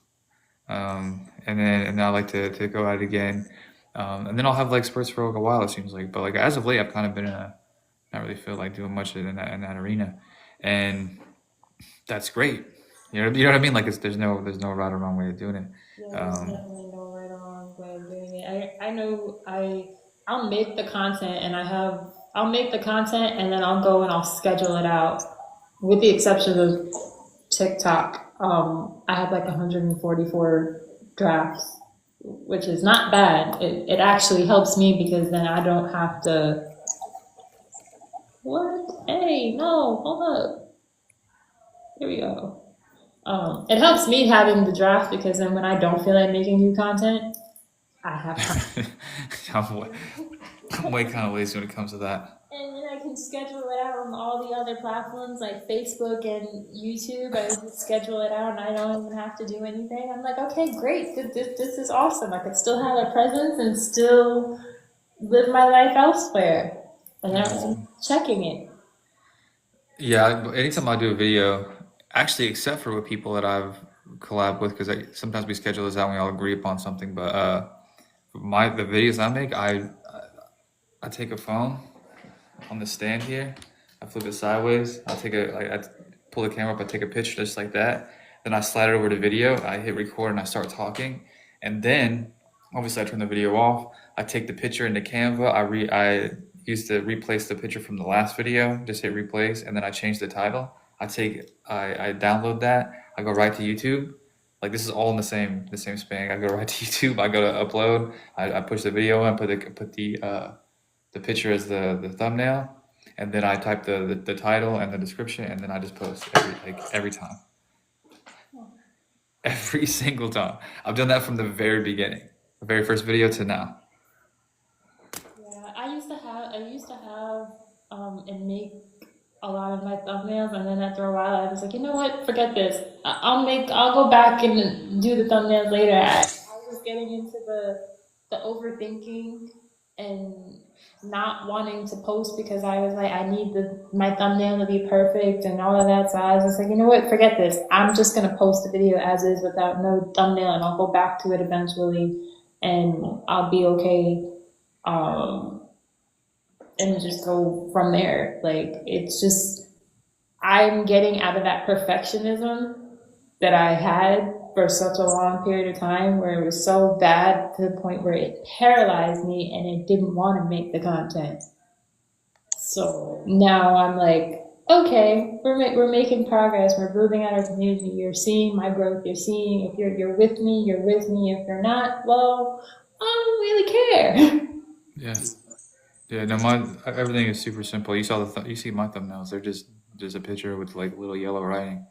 and then I like to go at it again, and then I'll have spurts for a while. It seems like, but as of late, I've kind of been in a not really feel like doing much in that arena, and that's great. You know what I mean? There's no right or wrong way of doing it. yeah, there's Um, definitely no right or wrong way of doing it. I know I'll make the content I'll make the content and then I'll go and I'll schedule it out. With the exception of TikTok, I have like 144 drafts, which is not bad. It actually helps me because then I don't have to what? Hey, no, hold up. Here we go. It helps me having the draft because then when I don't feel like making new content, I have time. I'm, I'm way kind of lazy when it comes to that. And then I can schedule it out on all the other platforms like Facebook and YouTube. I just schedule it out and I don't even have to do anything. I'm like, okay, great. This is awesome. I could still have a presence and still live my life elsewhere. And then I was checking it. Yeah, anytime I do a video, actually, except for with people that I've collabed with, because sometimes we schedule this out and we all agree upon something. But the videos I make, I take a phone on the stand here, I flip it sideways, I pull the camera up, I take a picture just like that. Then I slide it over to video. I hit record and I start talking, and then obviously I turn the video off. I take the picture into Canva. I used to replace the picture from the last video. Just hit replace, and then I change the title. I download that. I go right to YouTube. Like this is all in the same span. I go right to YouTube. I go to upload. I push the video in, put the picture as the thumbnail, and then I type the title and the description, and then I just post every time, every single time. I've done that from the very beginning, the very first video to now. Yeah, I used to have, and make a lot of my thumbnails, and then after a while, I was like, you know what? Forget this. I'll go back and do the thumbnails later. I was getting into the overthinking and not wanting to post because I was like, I need my thumbnail to be perfect and all of that. So I was just like, you know what? Forget this. I'm just gonna post the video as is without no thumbnail, and I'll go back to it eventually, and I'll be okay. Um, and just go from there. Like it's just I'm getting out of that perfectionism that I had for such a long period of time where it was so bad to the point where it paralyzed me and it didn't want to make the content. So now I'm like, okay, we're making progress. We're building out our community. You're seeing my growth. You're seeing if you're with me, you're with me. If you're not, well, I don't really care. Yeah, yeah. No, everything is super simple. You see my thumbnails. They're just a picture with like little yellow writing.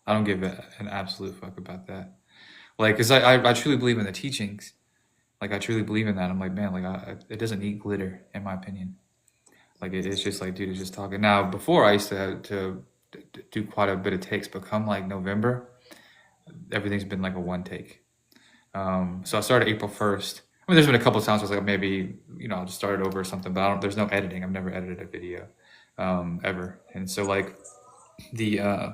I don't give an absolute fuck about that. Like, cause I truly believe in the teachings. Like, I truly believe in that. I'm like, man, like, it doesn't need glitter, in my opinion. Like, it's just like, dude, it's just talking. Now, before I used to do quite a bit of takes, but come like November, everything's been like a one take. So I started April 1st. I mean, there's been a couple of times where I was like, maybe, I'll just start it over or something, but there's no editing. I've never edited a video, ever. And so the, uh,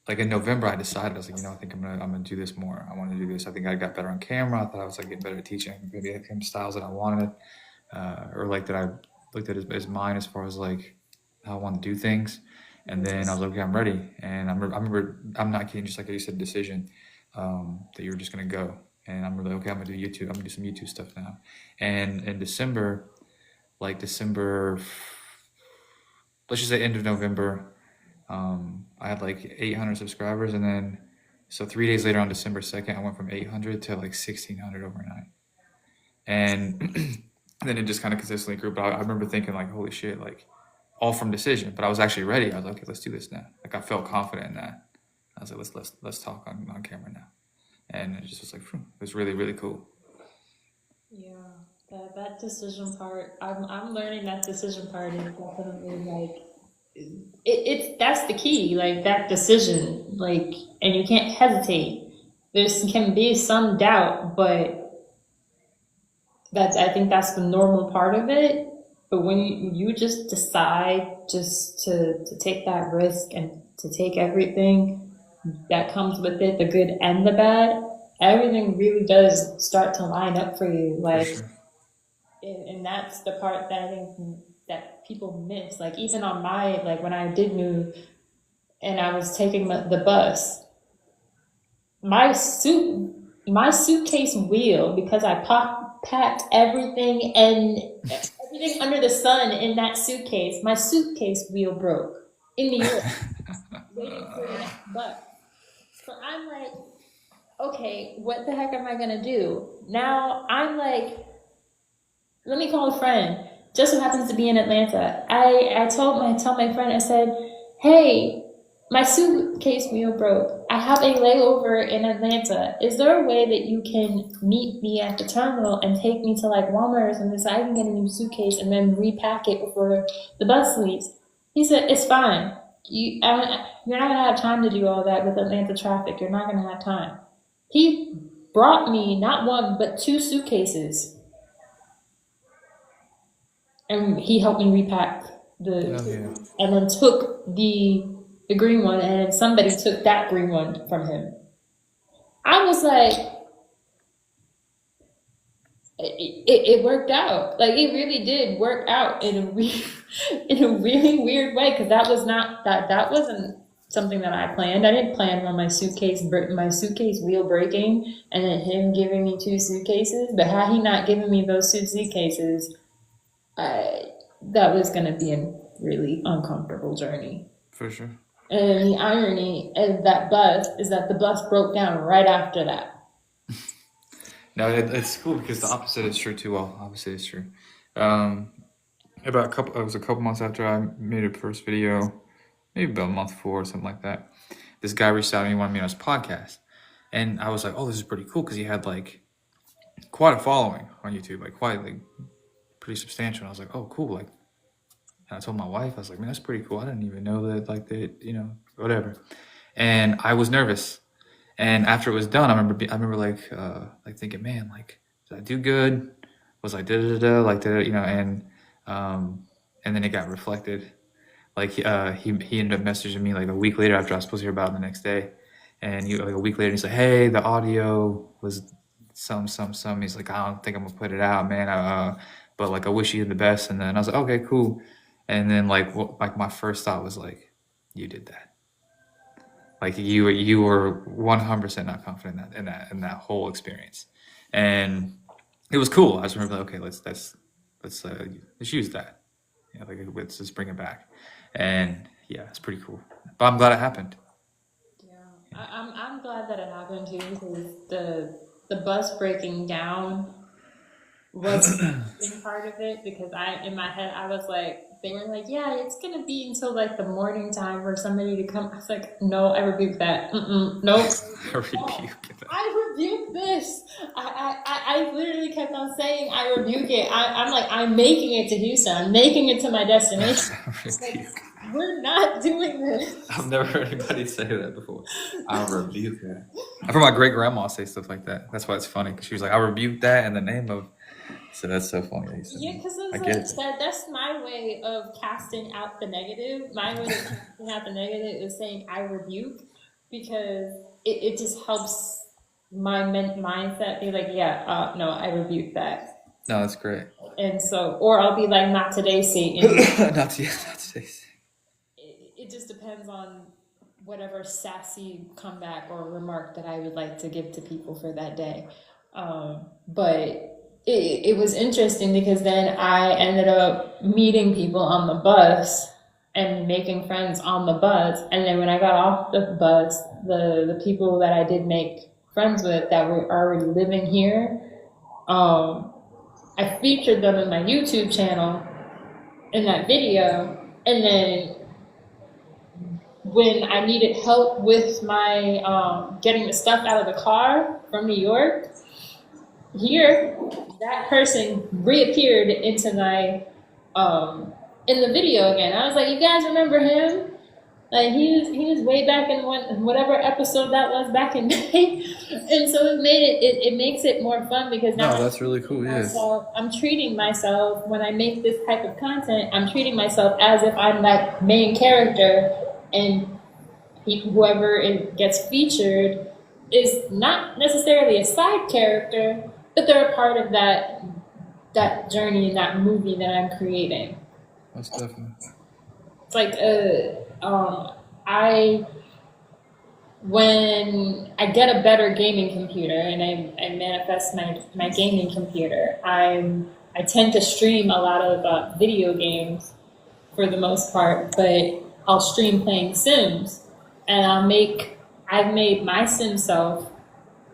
like in November, I decided, I was like, I think I'm gonna do this more. I want to do this. I think I got better on camera. I thought I was like getting better at teaching. Maybe I came styles that I wanted, or like that I looked at as mine as far as like how I want to do things. And then I was like, okay, I'm ready. And I remember, I'm not kidding, just like you said, decision, that you were just gonna go. And I'm really okay. I'm gonna do YouTube. I'm gonna do some YouTube stuff now. And in December, let's just say end of November, I had like 800 subscribers, and then so 3 days later on December 2nd, I went from 800 to like 1600 overnight, and then it just kind of consistently grew. But I remember thinking like, holy shit, like all from decision. But I was actually ready. I was like, okay, let's do this now. Like I felt confident in that. I was like, let's talk on camera now, and it just was like, phew, it was really really cool. Yeah, that decision part, I'm learning that decision part is definitely like it's that's the key, like that decision, like, and you can't hesitate. There's can be some doubt, but I think that's the normal part of it. But when you just decide just to take that risk and to take everything that comes with it, the good and the bad, everything really does start to line up for you. For Like, sure. and that's the part that I think that people miss. Like even on my like when I did move and I was taking the bus, my suitcase wheel, because I packed everything and everything under the sun in that suitcase. My suitcase wheel broke in New York, waiting for the next bus. So I'm like, okay, what the heck am I gonna do? Now I'm like, let me call a friend. just so happens to be in Atlanta. I told my friend, I said, hey, my suitcase wheel broke. I have a layover in Atlanta. Is there a way that you can meet me at the terminal and take me to like Walmart or something so I can get a new suitcase and then repack it before the bus leaves? He said, it's fine. You're not gonna have time to do all that with Atlanta traffic. You're not gonna have time. He brought me not one but 2 suitcases, and he helped me repack and then took the green one, and somebody took that green one from him. I was like, it worked out. Like, it really did work out in a really weird way, because that wasn't something that I planned. I didn't plan on my suitcase wheel breaking and then him giving me 2 suitcases. But had he not given me those 2 suitcases, that was going to be a really uncomfortable journey. For sure. And the irony of that bus is that the bus broke down right after that. No, it's cool because the opposite is true too. Well, opposite is true. It was a couple months after I made a first video, maybe about a month before or something like that. This guy reached out to me and wanted me on his podcast, and I was like, "Oh, this is pretty cool," because he had like quite a following on YouTube, like quite like pretty substantial. And I was like, "Oh, cool!" Like, and I told my wife, I was like, "Man, that's pretty cool. I didn't even know that. Like, whatever." And I was nervous. And after it was done, I remember like thinking, man, like, did I do good? Was I like and then it got reflected. Like he ended up messaging me like a week later after I was supposed to hear about it the next day, and a week later he's like, hey, the audio was some. He's like, I don't think I'm gonna put it out, man. But like I wish you the best. And then I was like, okay, cool. And then like my first thought was like, you did that. Like you were 100% not confident in that whole experience, and it was cool. I just remember, like, okay, let's use that. Like let's just bring it back, and yeah, it's pretty cool. But I'm glad it happened. Yeah, I'm glad that it happened too, because the bus breaking down was a part of it, because in my head I was like, they were like, yeah, it's gonna be until like the morning time for somebody to come. I was like, no, I rebuke that. Nope. I rebuke this. I literally kept on saying I rebuke it. I'm like, I'm making it to Houston. I'm making it to my destination. Like, we're not doing this. I've never heard anybody say that before. I rebuke that. I've heard my great grandma say stuff like that. That's why it's funny, because she was like, I rebuke that in the name of. So that's so funny. Yeah, because that's my way of casting out the negative. My way of casting out the negative is saying I rebuke, because it just helps my mindset be like, yeah, no, I rebuke that. No, that's great. And so, or I'll be like, not today, Satan. not today, Satan. It just depends on whatever sassy comeback or remark that I would like to give to people for that day. But it was interesting, because then I ended up meeting people on the bus and making friends on the bus. And then when I got off the bus, the people that I did make friends with that were already living here, I featured them in my YouTube channel in that video. And then when I needed help with my getting the stuff out of the car from New York, here, that person reappeared into my in the video again. I was like, you guys remember him? Like he was way back in whatever episode that was back in May. And so it makes it more fun, because now that's really cool. Yes. I'm treating myself, when I make this type of content, I'm treating myself as if I'm that main character, and whoever gets featured is not necessarily a side character, but they're a part of that journey and that movie that I'm creating. That's definitely. It's like when I get a better gaming computer and I manifest my gaming computer, I tend to stream a lot of video games for the most part, but I'll stream playing Sims, and I've made my Sim self,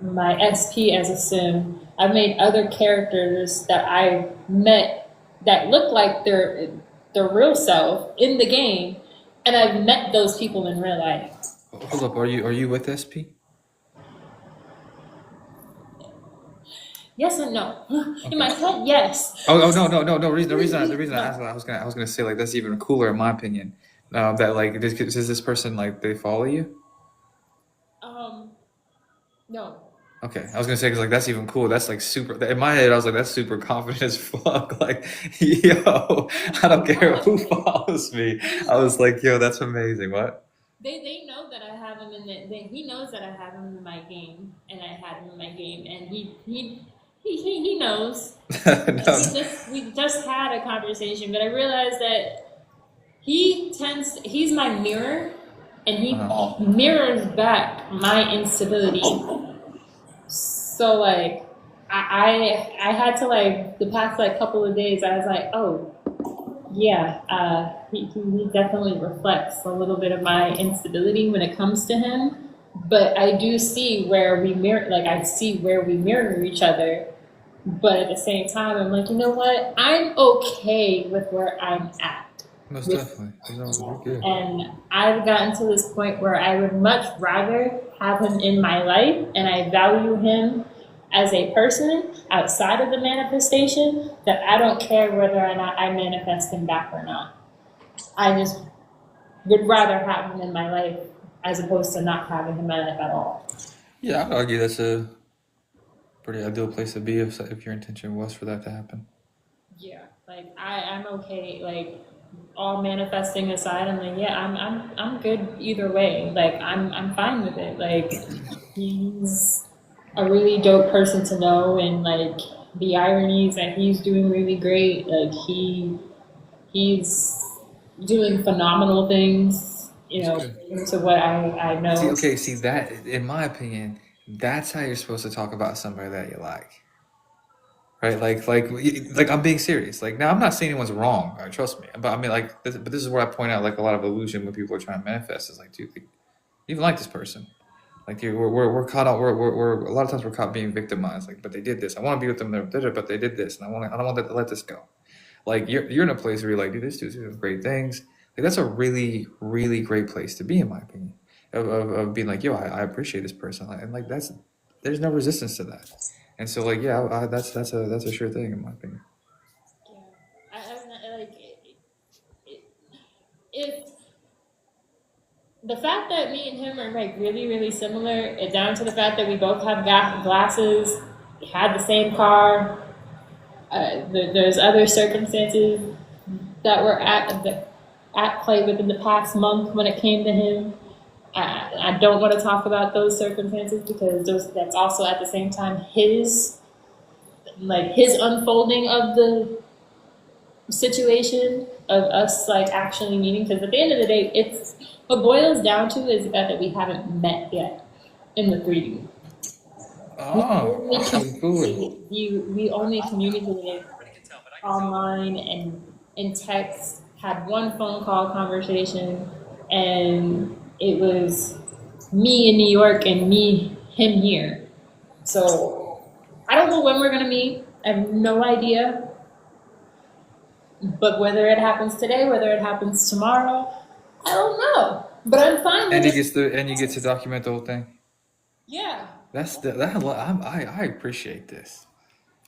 my SP as a Sim. I've made other characters that I met that look like their real self in the game, and I've met those people in real life. Hold up, are you with SP? Yes and no. In Okay. my head, yes. No. The reason I No. asked that, I was gonna say like that's even cooler in my opinion. That like does this person like they follow you? Um, no. Okay, I was gonna say because like that's even cool. That's like super. In my head, I was like that's super confident as fuck. Like, yo, I don't care who follows me. I was like, yo, that's amazing. What? They know that I have him in he knows that I have him in my game, and I had him in my game, and he knows. No. We just had a conversation, but I realized that he's my mirror, and he Uh-huh. mirrors back my instability. So like I had to like the past like couple of days I was like, oh yeah, he definitely reflects a little bit of my instability when it comes to him. But I do see where we mirror, like I see where we mirror each other. But at the same time, I'm like, you know what? I'm okay with where I'm at. Most With, definitely. You're good. and I've gotten to this point where I would much rather have him in my life, and I value him as a person outside of the manifestation, that I don't care whether or not I manifest him back or not. I just would rather have him in my life as opposed to not having him in my life at all. Yeah, I'd argue that's a pretty ideal place to be if your intention was for that to happen. Yeah, like I'm okay. Like all manifesting aside, I'm like, yeah, I'm good either way. Like I'm fine with it. Like he's a really dope person to know, and like the ironies that he's doing really great. Like he's doing phenomenal things. You That's know, good. into what I know. See that in my opinion, that's how you're supposed to talk about somebody that you like. Right, like I'm being serious. Like now, I'm not saying anyone's wrong. Trust me, but I mean, but this is where I point out like a lot of illusion when people are trying to manifest. Is like, dude, like, you even like this person. Like, dude, we're caught out. We're a lot of times we're caught being victimized. Like, but they did this. I want to be with them. But they did this, and I don't want to let this go. Like, you're in a place where you're like, dude, this dude's doing great things. Like, that's a really great place to be, in my opinion. Of being like, yo, I appreciate this person, and like there's no resistance to that. And so, like, yeah, that's a sure thing in my opinion. Yeah, I like if the fact that me and him are like really similar, it down to the fact that we both have glasses, had the same car. There's other circumstances that were at play within the past month when it came to him. I don't want to talk about those circumstances because that's also at the same time his unfolding of the situation of us like actually meeting, because at the end of the day it's what boils down to is the fact that we haven't met yet in the 3D. Oh, okay, cool. We only communicated online and in text, had one phone call conversation, and it was me in New York and him here. So I don't know when we're gonna meet. I have no idea. But whether it happens today, whether it happens tomorrow, I don't know. But I'm fine with it. And you get to document the whole thing. Yeah. I appreciate this.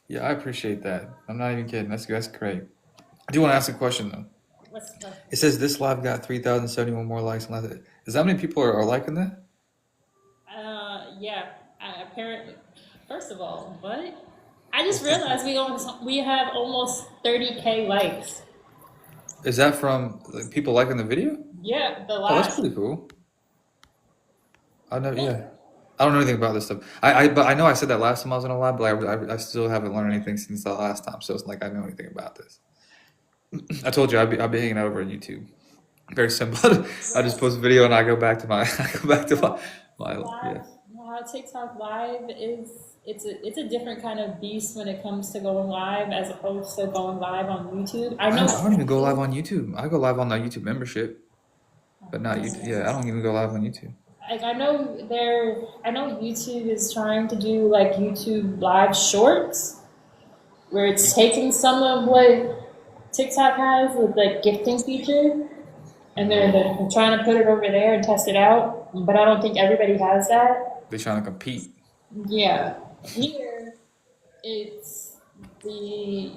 Yeah, I appreciate that. I'm not even kidding. That's great. I do want to ask a question though. What's the It says this live got 3,071 more likes than last. Is that how many people are liking that? yeah. Apparently, first of all, what? I just realized we have almost 30K likes. Is that from like, people liking the video? Yeah, the Oh, that's last. pretty cool. I know. Yeah, I don't know anything about this stuff. But I know I said that last time I was on a live, but I still haven't learned anything since the last time. So it's like I know anything about this. I told you I'd be hanging out over on YouTube. Very simple. I just post a video and I go back to my yeah. Live, TikTok live is it's a different kind of beast when it comes to going live as opposed to going live on YouTube. I know. I don't even go live on YouTube. I go live on the YouTube membership, but not YouTube. Yeah, I don't even go live on YouTube. Like I know YouTube is trying to do like YouTube live shorts, where it's taking some of what TikTok has with the gifting feature, and they're trying to put it over there and test it out. But I don't think everybody has that. They're trying to compete. Yeah, here it's the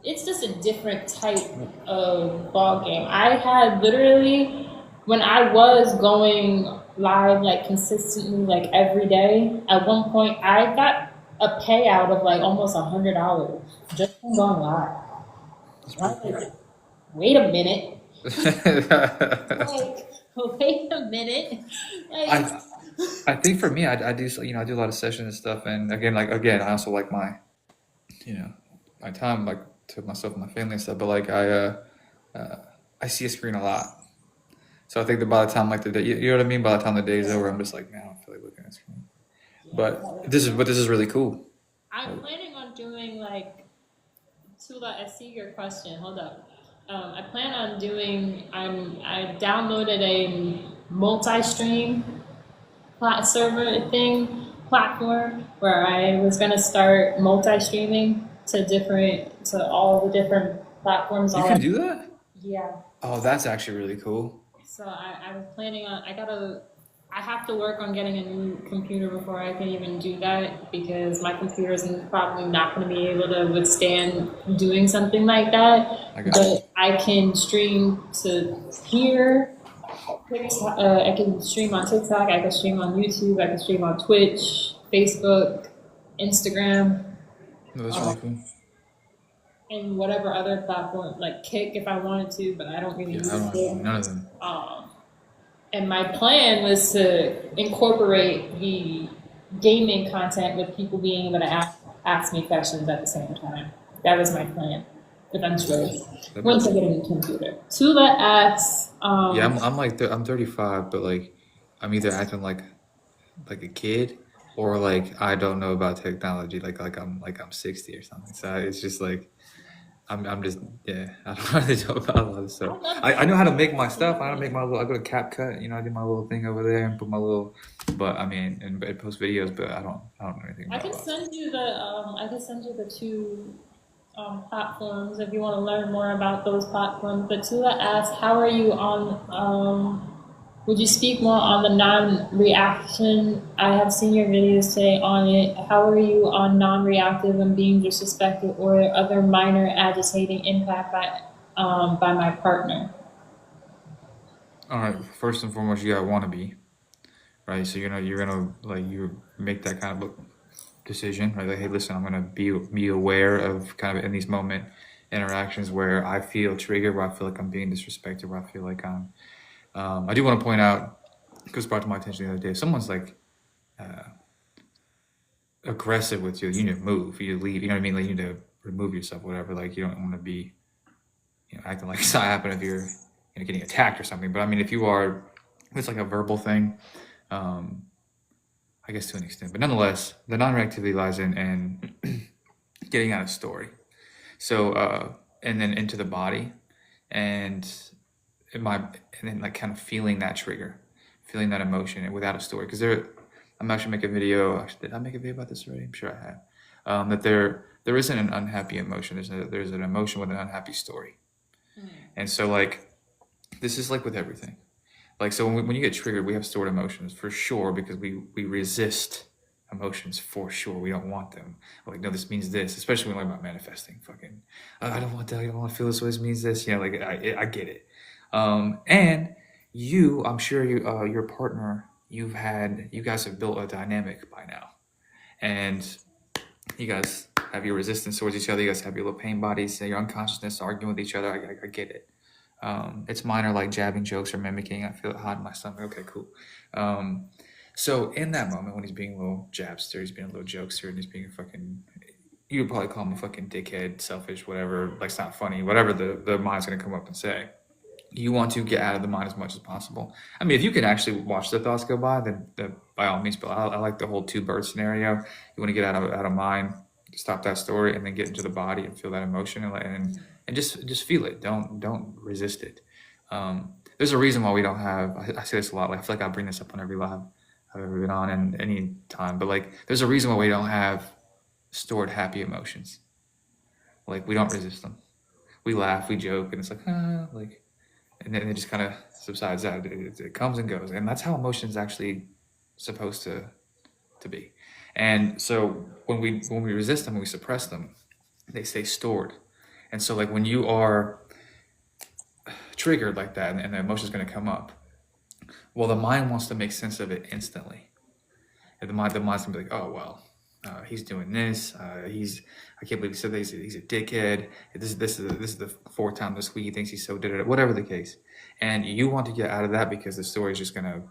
it's just a different type of ball game. I had literally when I was going live like consistently like every day, at one point I got a payout of like almost $100 just from going live. That's I pretty was like, wait a minute. Like, wait a minute. Like, I I think for me, I do I do a lot of sessions and stuff, and again, I also like my my time like to myself and my family and stuff. But like uh I see a screen a lot, so I think that by the time like the day, you know what I mean. By the time the day is over, I'm just like, man, I don't feel like looking at a screen. But this is really cool. I'm planning on doing like Tula, I see your question. Hold up. I plan on doing. I downloaded a multi-stream server thing platform where I was gonna start multi-streaming to all the different platforms. You can do that? Yeah. Oh, that's actually really cool. So I was planning on. I have to work on getting a new computer before I can even do that because my computer is probably not going to be able to withstand doing something like that. But I can stream to here. I can stream on TikTok. I can stream on YouTube. I can stream on Twitch, Facebook, Instagram. No, that's really cool. And whatever other platform, like Kick, if I wanted to, but I don't really use it. None of them. And my plan was to incorporate the gaming content with people being able to ask me questions at the same time. That was my plan, eventually. Once I get a new computer. Tula asks. I'm like I'm 35, but like I'm either acting like a kid or like I don't know about technology, like I'm 60 or something. So it's just like I'm just I don't really know about a lot of stuff. I know how to make my stuff. I know how to make my little. I go to CapCut, I do my little thing over there and put my little. But I mean, and post videos, but I don't know anything about. I can send you the two platforms if you want to learn more about those platforms. But Tula asked, how are you on? Would you speak more on the non-reaction? I have seen your videos today on it. How are you on non-reactive and being disrespected or other minor agitating impact by my partner? All right. First and foremost, you gotta want to be right. So you're gonna like you make that kind of decision, right? Like, hey, listen, I'm gonna be aware of kind of in these moment interactions where I feel triggered, where I feel like I'm being disrespected, where I feel like I'm. I do want to point out, because brought to my attention the other day, if someone's like aggressive with you, you need to move, you leave, you know what I mean? Like you need to remove yourself, whatever. Like you don't want to be, acting like it's not happening if you're, getting attacked or something. But I mean, if you are, it's like a verbal thing, I guess to an extent. But nonetheless, the non-reactivity lies in getting out of story. So, and then into the body, and and then like kind of feeling that trigger, feeling that emotion without a story. Because I'm actually making a video. Actually, did I make a video about this already? I'm sure I have. That there isn't an unhappy emotion. There's an emotion with an unhappy story. And so like, this is like with everything. Like, so when you get triggered, we have stored emotions for sure, because we resist emotions for sure. We don't want them. We're like, no, this means this, especially when we learn about manifesting. Fucking, I don't want that. I don't want to feel this way. This means this. Like I get it. And I'm sure your partner, you guys have built a dynamic by now, and you guys have your resistance towards each other. You guys have your little pain bodies, your unconsciousness, arguing with each other. I get it. It's minor, like jabbing jokes or mimicking. I feel it hot in my stomach. Okay, cool. So in that moment when he's being a little jabster, he's being a little jokester, and he's being a fucking, you would probably call him a fucking dickhead, selfish, whatever, like it's not funny, whatever the mind's gonna come up and say. You want to get out of the mind as much as possible. I mean, if you can actually watch the thoughts go by, then by all means. But I like the whole two-bird scenario. You want to get out of mind, stop that story, and then get into the body and feel that emotion, and just feel it. Don't resist it. There's a reason why we don't have. I say this a lot. Like, I feel like I bring this up on every live I've ever been on, and any time. But like, there's a reason why we don't have stored happy emotions. Like, we don't resist them. we laugh, we joke, and it's like, like, and then it just kind of subsides out. It comes and goes, and that's how emotions actually supposed to be. And so when we resist them, when we suppress them, they stay stored. And so like when you are triggered like that, and the emotion is going to come up, well, the mind wants to make sense of it instantly. And the mind's gonna be like, oh well, he's doing this. I can't believe he said that. He's a dickhead. This is the fourth time this week he thinks he's so did it. Whatever the case, and you want to get out of that because the story is just gonna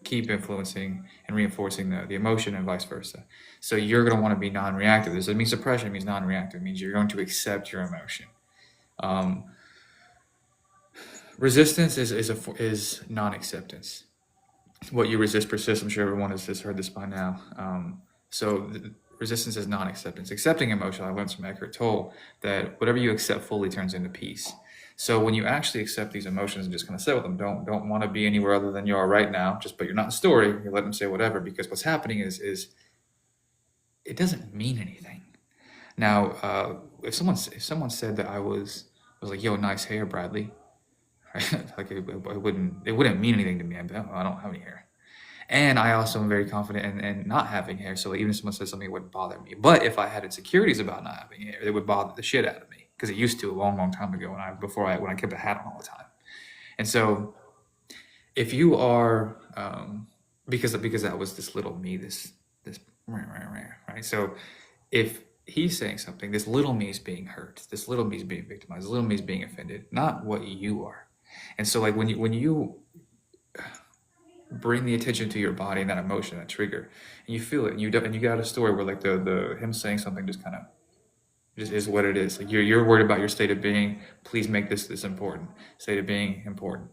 keep influencing and reinforcing the emotion and vice versa. So you're gonna want to be non-reactive. This doesn't mean suppression. It means non-reactive. It means you're going to accept your emotion. Resistance is non-acceptance. What you resist persists. I'm sure everyone has heard this by now. So resistance is non-acceptance. Accepting emotion, I learned from Eckhart Tolle that whatever you accept fully turns into peace. So when you actually accept these emotions and just kind of sit with them, don't want to be anywhere other than you are right now. But you're not in story. You let them say whatever, because what's happening is it doesn't mean anything. Now, if someone said that I was like, yo, nice hair, Bradley. Like it wouldn't mean anything to me. I don't have any hair, and I also am very confident in not having hair. So even if someone says something, it wouldn't bother me. But if I had insecurities about not having hair, it would bother the shit out of me, because it used to a long time ago when I kept a hat on all the time. And so if you are because that was this little me, this right. So if he's saying something, this little me is being hurt, this little me is being victimized, this little me is being offended, not what you are. And so like when you bring the attention to your body and that emotion, that trigger, and you feel it, and you got a story where like the him saying something just kind of just is what it is. Like you're worried about your state of being. Please make this important. State of being important.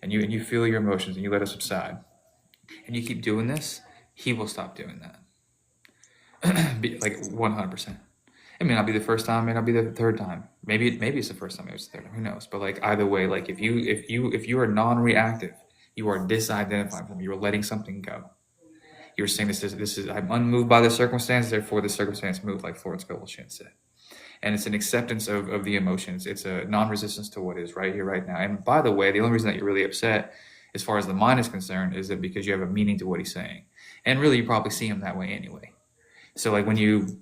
And you feel your emotions and you let it subside. And you keep doing this, he will stop doing that. Like 100%. It may not be the first time, it may not be the third time. Maybe it's the first time, maybe it's the third time. Who knows? But like either way, like if you are non-reactive, you are disidentifying from. You are letting something go. You're saying this is I'm unmoved by the circumstance, therefore the circumstance moved, like Florence Scovel Shinn said. And it's an acceptance of the emotions. It's a non-resistance to what is right here, right now. And by the way, the only reason that you're really upset, as far as the mind is concerned, is that because you have a meaning to what he's saying, and really you probably see him that way anyway. So like when you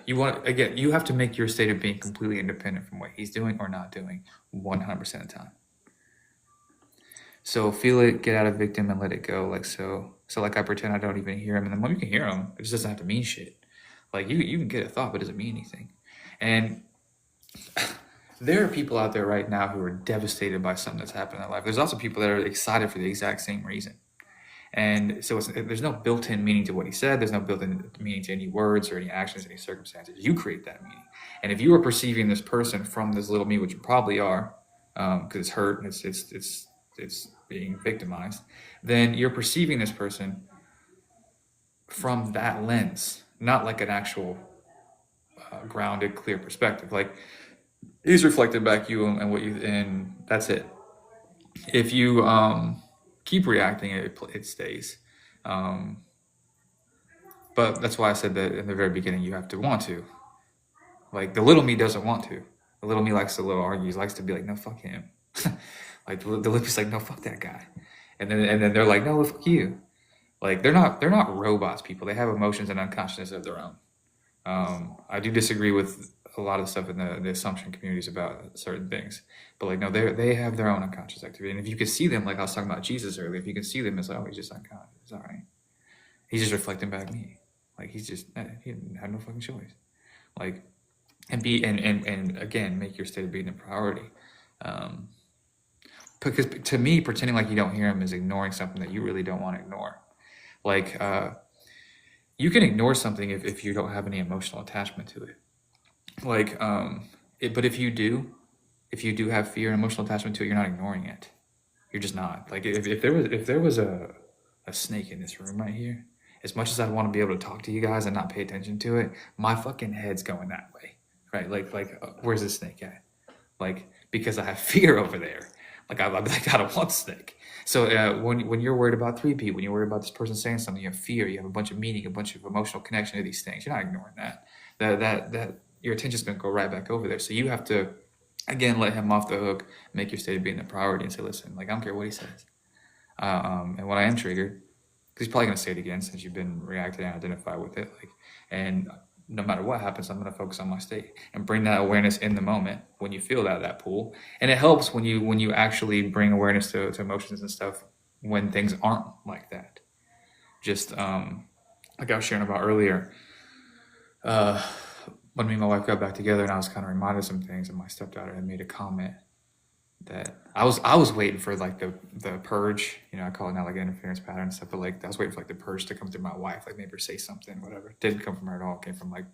you want, again, you have to make your state of being completely independent from what he's doing or not doing 100% of the time. So feel it, get out of victim, and let it go. Like so like I pretend I don't even hear him, and the moment you can hear him, it just doesn't have to mean shit. Like you can get a thought, but it doesn't mean anything. And there are people out there right now who are devastated by something that's happened in their life. There's also people that are excited for the exact same reason. And so there's no built-in meaning to what he said. There's no built-in meaning to any words or any actions, any circumstances. You create that meaning. And if you are perceiving this person from this little me, which you probably are, because it's hurt and it's being victimized, then you're perceiving this person from that lens, not like an actual grounded, clear perspective. Like he's reflected back you and that's it. If you keep reacting, it stays. But that's why I said that in the very beginning, you have to want to. Like the little me doesn't want to. The little me likes to little argue. Likes to be like, no, fuck him. Like the little me's like, no, fuck that guy. And then they're like, no, fuck you. Like they're not robots, people. They have emotions and unconsciousness of their own. I do disagree with a lot of stuff in the assumption communities about certain things, but like no, they have their own unconscious activity. And if you could see them, like I was talking about Jesus earlier, if you can see them, it's like, oh, he's just unconscious. It's all right. He's just reflecting back me. Like he had no fucking choice. Like and again, make your state of being a priority. Because to me, pretending like you don't hear him is ignoring something that you really don't want to ignore. Like you can ignore something if you don't have any emotional attachment to it. Like, but if you do have fear and emotional attachment to it, you're not ignoring it. You're just not. Like if there was a snake in this room right here, as much as I'd want to be able to talk to you guys and not pay attention to it, my fucking head's going that way, right? Like where's the snake at? Like because I have fear over there. Like I'd be like, I don't want snake. So when you're worried about 3P, when you're worried about this person saying something, you have fear, you have a bunch of meaning, a bunch of emotional connection to these things. You're not ignoring that. That your attention's going to go right back over there. So you have to, again, let him off the hook, make your state of being the priority, and say, listen, like, I don't care what he says. And when I am triggered, because he's probably going to say it again since you've been reacting and identify with it. Like, and no matter what happens, I'm going to focus on my state and bring that awareness in the moment when you feel that pull. And it helps when you actually bring awareness to emotions and stuff when things aren't like that. Just like I was sharing about earlier, when me and my wife got back together, and I was kind of reminded of some things, and my stepdaughter had made a comment that I was waiting for, like, the purge. You know, I call it now, like, interference pattern and stuff, but, like, I was waiting for, like, the purge to come through my wife, like maybe her say something, whatever. It didn't come from her at all. It came from, like,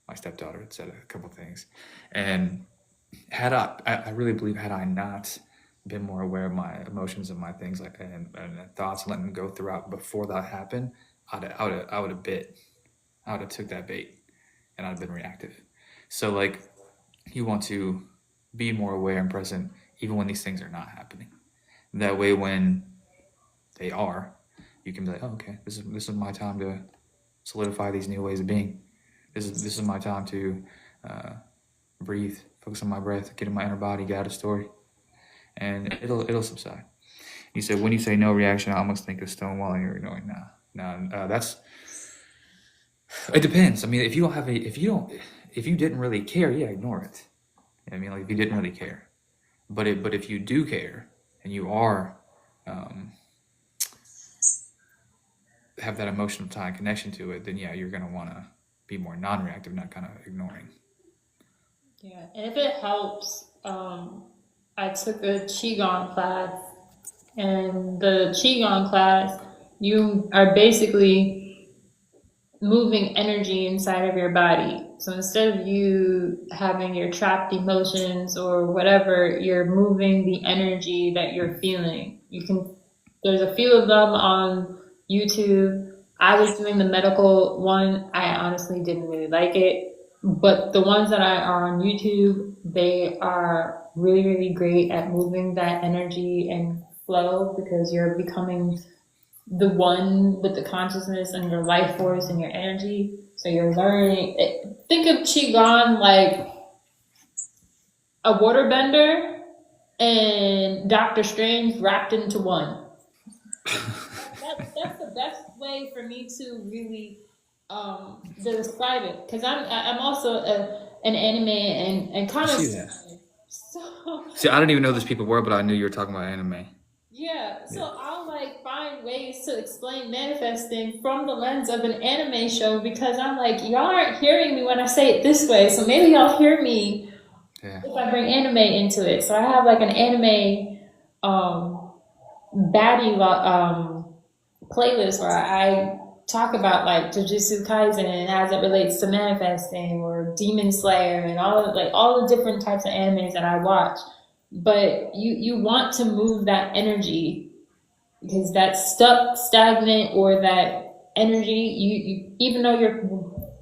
my stepdaughter had said a couple things. And had I really believe, had I not been more aware of my emotions and my things, like, and thoughts, letting them go throughout before that happened, I would have took that bait, and I'd have been reactive. So, like, you want to be more aware and present even when these things are not happening. That way, when they are, you can be like, oh, okay, this is my time to solidify these new ways of being. This is my time to breathe, focus on my breath, get in my inner body, get out of story, and it'll subside. You said, when you say no reaction, I almost think of stonewalling or ignoring. That's, it depends. I mean, if you didn't really care, yeah, ignore it. I mean, like, if you didn't really care. But if you do care and you are have that emotional tie and connection to it, then yeah, you're gonna want to be more non-reactive, not kind of ignoring. Yeah, and if it helps, I took a Qigong class, and the Qigong class, you are basically moving energy inside of your body. So instead of you having your trapped emotions or whatever, you're moving the energy that you're feeling. There's a few of them on YouTube. I was doing the medical one. I honestly didn't really like it, but the ones that are on YouTube, they are really, really great at moving that energy and flow, because you're becoming the one with the consciousness and your life force and your energy. So you're learning. Think of Qigong like a waterbender and Doctor Strange wrapped into one. That's the best way for me to really describe it, because I'm also an anime and kind of. See that? See, I didn't even know these people were, but I knew you were talking about anime. Yeah, so I'll like find ways to explain manifesting from the lens of an anime show, because I'm like, y'all aren't hearing me when I say it this way, so maybe y'all hear me if I bring anime into it. So I have like an anime baddie playlist where I talk about like Jujutsu Kaisen and as it relates to manifesting, or Demon Slayer, and all the different types of animes that I watch. But you want to move that energy, because that's stuck, stagnant, or that energy, you even though you're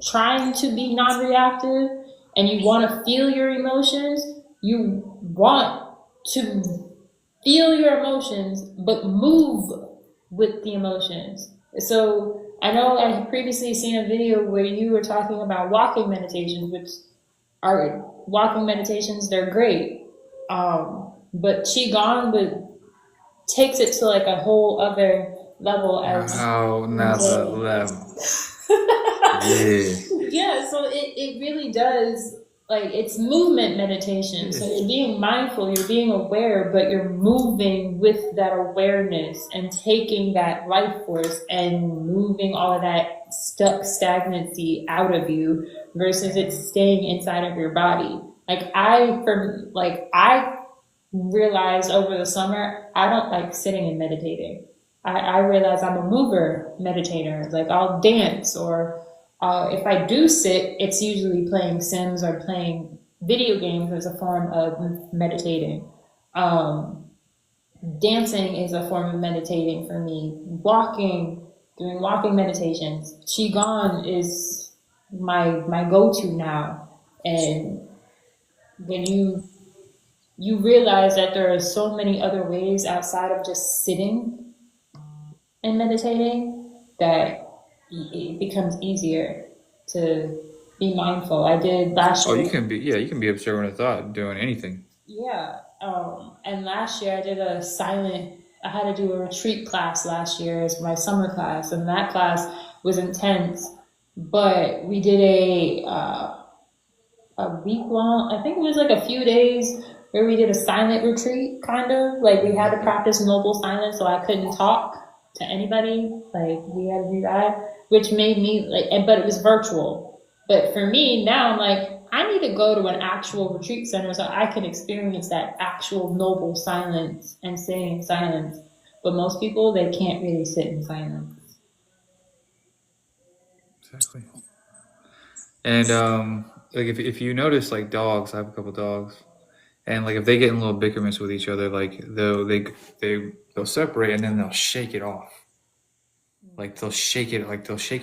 trying to be non-reactive and you want to feel your emotions, you want to feel your emotions, but move with the emotions. So I know I had previously seen a video where you were talking about walking meditations, which are walking meditations, they're great. But Qigong takes it to like a whole other level as another level. Yeah, so it really does, like, it's movement meditation. So you're being mindful, you're being aware, but you're moving with that awareness and taking that life force and moving all of that stuck stagnancy out of you, versus it staying inside of your body. I realized over the summer, I don't like sitting and meditating. I realize I'm a mover meditator. Like, I'll dance, or if I do sit, it's usually playing Sims or playing video games as a form of meditating. Dancing is a form of meditating for me. Doing walking meditations. Qigong is my go-to now. And when you realize that there are so many other ways outside of just sitting and meditating, that it becomes easier to be mindful. I did last Oh, year. you can be observant of thought doing anything. Yeah. And last year I did a silent, I had to do a retreat class last year as my summer class, and that class was intense. But we did a week long, I think it was like a few days where we did a silent retreat, kind of. Like we had to practice noble silence, so I couldn't talk to anybody. Like we had to do that, which made me like, but it was virtual. But for me now, I'm like, I need to go to an actual retreat center so I can experience that actual noble silence and stay in silence. But most people, they can't really sit in silence. Exactly. And like if you notice like dogs, I have a couple dogs, and like if they get in little bickerments with each other, like they'll separate and then they'll shake it off. Like they'll shake it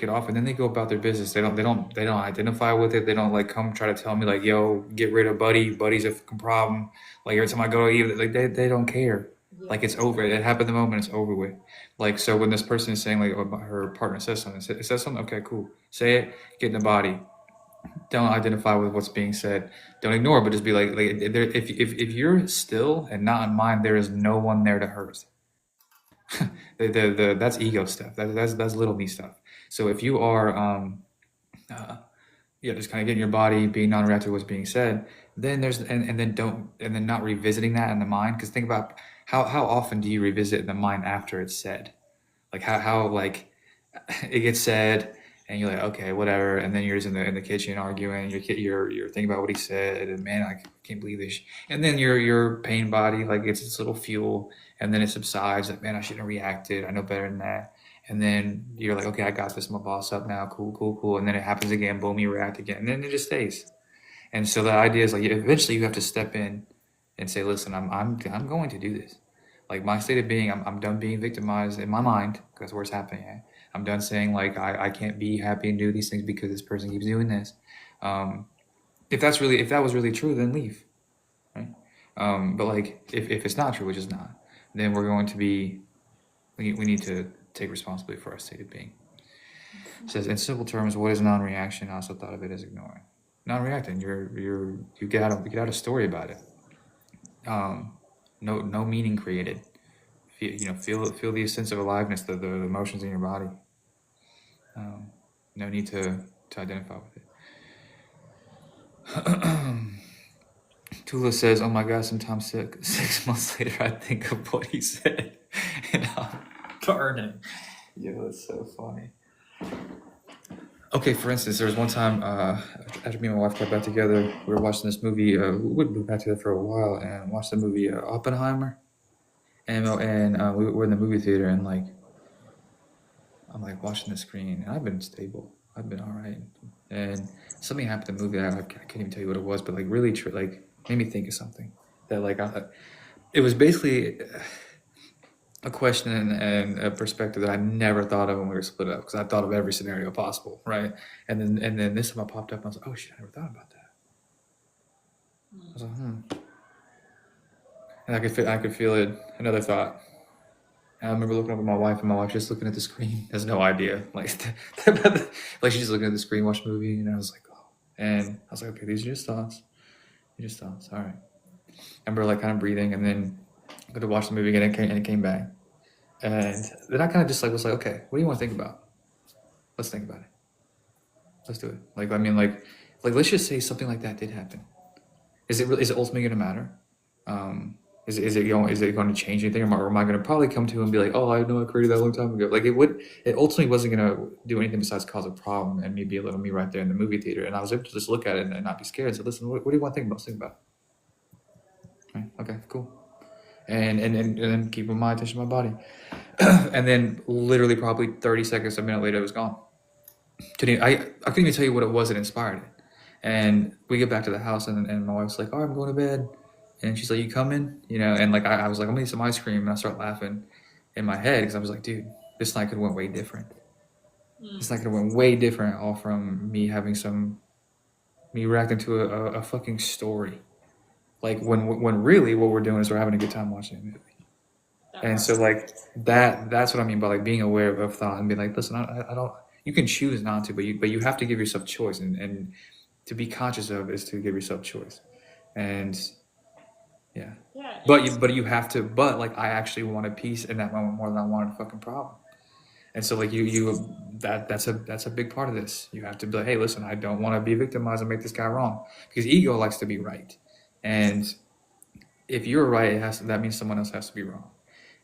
off, and then they go about their business. They don't identify with it. They don't like come try to tell me like, yo, get rid of Buddy. Buddy's a fucking problem. Like every time I go to eat, like they don't care. Yeah. Like it's over. It happened the moment it's over with. Like so when this person is saying like oh, her partner says something, it says something. Okay, cool. Say it. Get in the body. Don't identify with what's being said. Don't ignore it, but just be like if you're still and not in mind, there is no one there to hurt. That's ego stuff. That's little me stuff. So if you are uh, yeah, just kind of getting your body being non-reactive to what's being said, then there's and then don't and then not revisiting that in the mind. Because think about how often do you revisit in the mind after it's said? Like how like it gets said and you're like okay whatever, and then you're just in the kitchen arguing. You're thinking about what he said, and man I can't believe this. And then your pain body like gets its little fuel, and then it subsides. Like man I shouldn't have reacted. I know better than that. And then you're like okay I got this. My boss up now. Cool cool cool. And then it happens again. Boom, you react again, and then it just stays. And so the idea is like eventually you have to step in and say, listen, I'm going to do this. Like my state of being, I'm done being victimized in my mind because that's where it's happening at. I'm done saying like I can't be happy and do these things because this person keeps doing this. Um, if that was really true, then leave, right? But like if it's not true, which is not, then we're going to be we need to take responsibility for our state of being. It says in simple terms, what is non-reaction? I also thought of it as ignoring. Non-reacting, you get out a story about it. No meaning created. Feel the sense of aliveness, the emotions in your body. No need to identify with it. Tula says, "Oh my God! Sometimes 6 months later, I think of what he said, and I'm burning." Yo, that's so funny. Okay, for instance, there was one time after me and my wife got back together, we were watching this movie. We'd been back together for a while and watched the movie Oppenheimer. And we were in the movie theater, and like I'm like watching the screen, and I've been stable. I've been all right. And something happened in the movie. I can't even tell you what it was, but like really, like made me think of something that like it was basically a question and a perspective that I never thought of when we were split up because I thought of every scenario possible, right? And then this time I popped up and I was like, oh shit, I never thought about that. I was like, and I could feel it. Another thought. And I remember looking up at my wife, and my wife just looking at the screen, has no idea, like like she's just looking at the screen, watch a movie, and I was like, oh, and I was like, okay, these are just thoughts, all right. I remember like kind of breathing, and then I to watch the movie again, and it came back. And then I kind of just like was like, okay, what do you want to think about? Let's think about it. Let's do it. Like I mean, like let's just say something like that did happen. Is it ultimately going to matter? Is it going to change anything, or am I going to probably come to him and be like, oh, I know I created that a long time ago? Like it ultimately wasn't going to do anything besides cause a problem and me be a little me right there in the movie theater. And I was able to just look at it and not be scared and say, listen, what do you want to think about? Let's think about it. Right? Okay, cool. And then keep my attention to my body. And then literally probably 30 seconds, a minute later, it was gone. I couldn't even tell you what it was that inspired it. And we get back to the house, and my wife's like, oh, I'm going to bed. And she's like, you coming? And like I was like, I'm gonna eat some ice cream, and I start laughing in my head because I was like, dude, this night could have went way different. This night could have went way different, all from me reacting to a fucking story. Like when really what we're doing is we're having a good time watching a movie. And so like that's what I mean by like being aware of thought and being like, listen, I don't. You can choose not to, but you have to give yourself choice, and to be conscious of is to give yourself choice. And yeah. Yeah, But and you have to, but like I actually wanted peace in that moment more than I wanted a fucking problem. And so like that's a big part of this. You have to be like, hey, listen, I don't want to be victimized and make this guy wrong. Because ego likes to be right. And if you're right, that means someone else has to be wrong.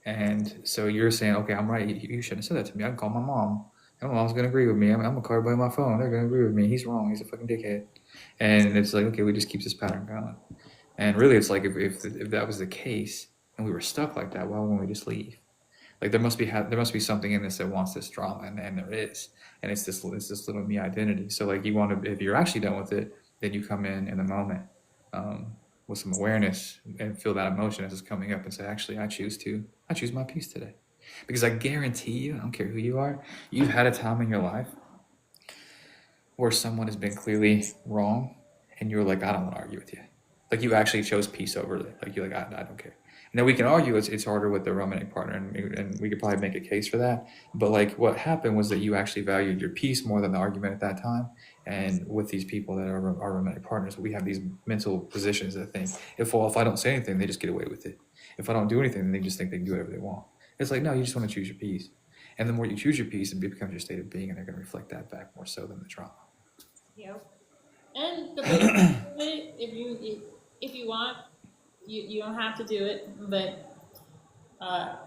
And so you're saying, okay, I'm right. You shouldn't have said that to me. I can call my mom. And my mom's gonna agree with me. I'm gonna call everybody on my phone. They're gonna agree with me. He's wrong. He's a fucking dickhead. And it's like, okay, we just keep this pattern going. And really, it's like if that was the case and we were stuck like that, why wouldn't we just leave? Like there must be something in this that wants this drama, and there is, and it's this little me identity. So like you want to, if you're actually done with it, then you come in the moment, with some awareness and feel that emotion as it's coming up and say, actually, I choose my peace today, because I guarantee you, I don't care who you are, you've had a time in your life where someone has been clearly wrong, and you're like, I don't want to argue with you. Like you actually chose peace over it. Like you're like, I don't care. Now we can argue it's harder with the romantic partner, and we could probably make a case for that. But like what happened was that you actually valued your peace more than the argument at that time. And with these people that are our romantic partners, we have these mental positions that think if I don't say anything, they just get away with it. If I don't do anything, then they just think they can do whatever they want. It's like, no, you just want to choose your peace. And the more you choose your peace, it becomes your state of being, and they're going to reflect that back more so than the trauma. yep. And the big thing of it, if you want, you don't have to do it, but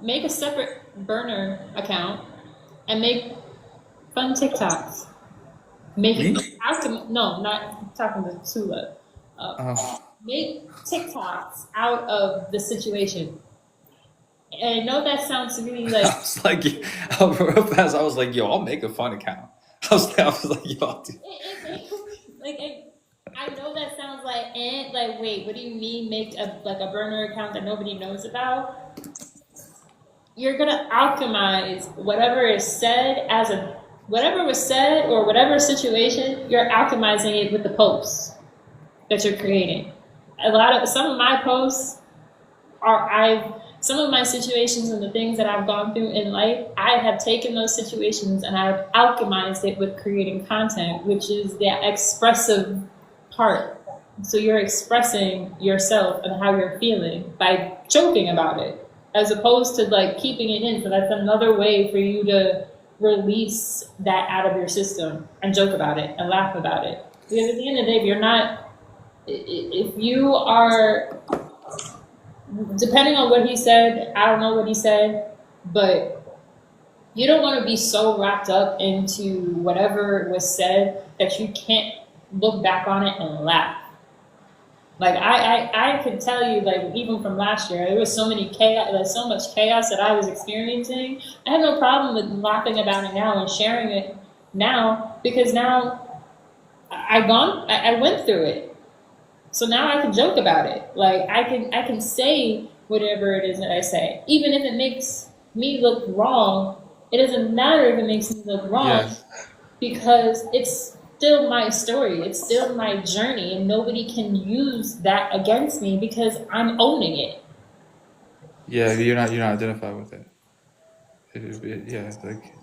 make a separate burner account and make fun TikToks. Make Me? it no, not talking to Sula. Oh, Make TikToks out of the situation. And I know that sounds really I like was like, real fast, I was like, yo, I'll make a fun account. I was like, yo, I'll do. like I know that sounds like wait, what do you mean make a burner account that nobody knows about? You're gonna alchemize whatever was said or whatever situation, you're alchemizing it with the posts that you're creating. Some of my posts some of my situations and the things that I've gone through in life, I have taken those situations and I've alchemized it with creating content, which is the expressive part. So you're expressing yourself and how you're feeling by joking about it, as opposed to like keeping it in. So that's another way for you to release that out of your system and joke about it and laugh about it. Because at the end of the day, if you are, depending on what he said, I don't know what he said, but you don't want to be so wrapped up into whatever was said that you can't look back on it and laugh. Like I could tell you, like even from last year, there was so much chaos that I was experiencing. I have no problem with laughing about it now and sharing it now, because now I went through it. So now I can joke about it. Like I can say whatever it is that I say, even if it makes me look wrong. It doesn't matter if it makes me look wrong, Yes. because it's still my story. It's still my journey, and nobody can use that against me because I'm owning it. Yeah, you're not identified with it. Yeah, like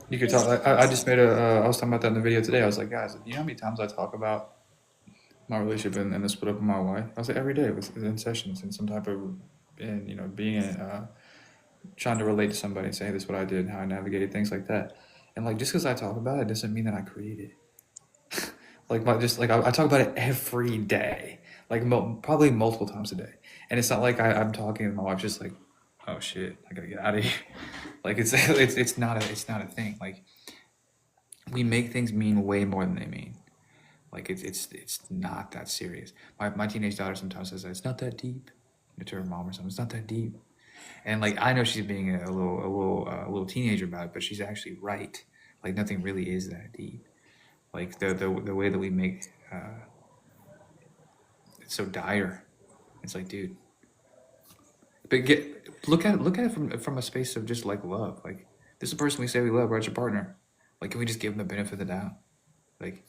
you could talk. I just made I was talking about that in the video today. I was like, guys, you know how many times I talk about my relationship and the split up with my wife? I was like, every day in sessions, in some type of, in being trying to relate to somebody and say, hey, this is what I did and how I navigated things like that. And like just because I talk about it doesn't mean that I created it. I talk about it every day, like probably multiple times a day. And it's not like I'm talking and my wife's just like, oh shit, I gotta get out of here. Like it's not a thing. Like we make things mean way more than they mean. Like it's not that serious. My teenage daughter sometimes says that it's not that deep. To her mom or something, it's not that deep. And like I know she's being a little teenager about it, but she's actually right. Like nothing really is that deep. Like the way that we make it's so dire. It's like, dude, but look at it from a space of just like love. Like this is the person we say we love, or it's your partner. Like can we just give them the benefit of the doubt? Like,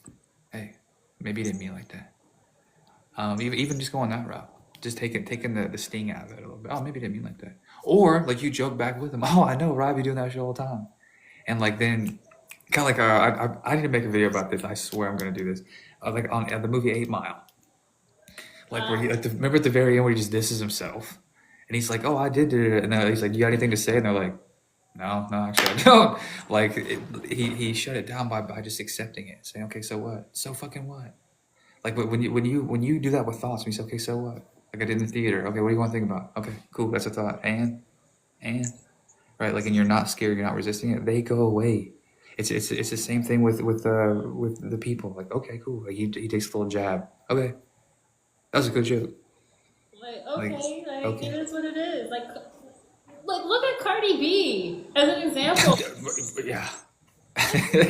hey, maybe you didn't mean it like that. Even just going that route, just taking the sting out of it a little bit. Oh, maybe you didn't mean like that. Or like you joke back with them. Oh, I know, Rob, you're doing that shit all the time. And like then kind of like I need to make a video about this. I swear I'm gonna do this. Like on the movie 8 Mile, like where he remember at the very end where he just disses himself, and he's like, "Oh, I did it," and then he's like, "You got anything to say?" And they're like, "No, no, actually, I don't." Like he shut it down by just accepting it, saying, "Okay, so what? So fucking what?" Like when you do that with thoughts, when you say, "Okay, so what?" Like I did in the theater. Okay, what do you want to think about? Okay, cool, that's a thought. And right, like, and you're not scared, you're not resisting it. They go away. It's the same thing with the people. Like, okay, cool. Like he takes a little jab. Okay, that was a good joke. Like, Like, okay, like it okay. is what it is. Like look at Cardi B as an example. Yeah.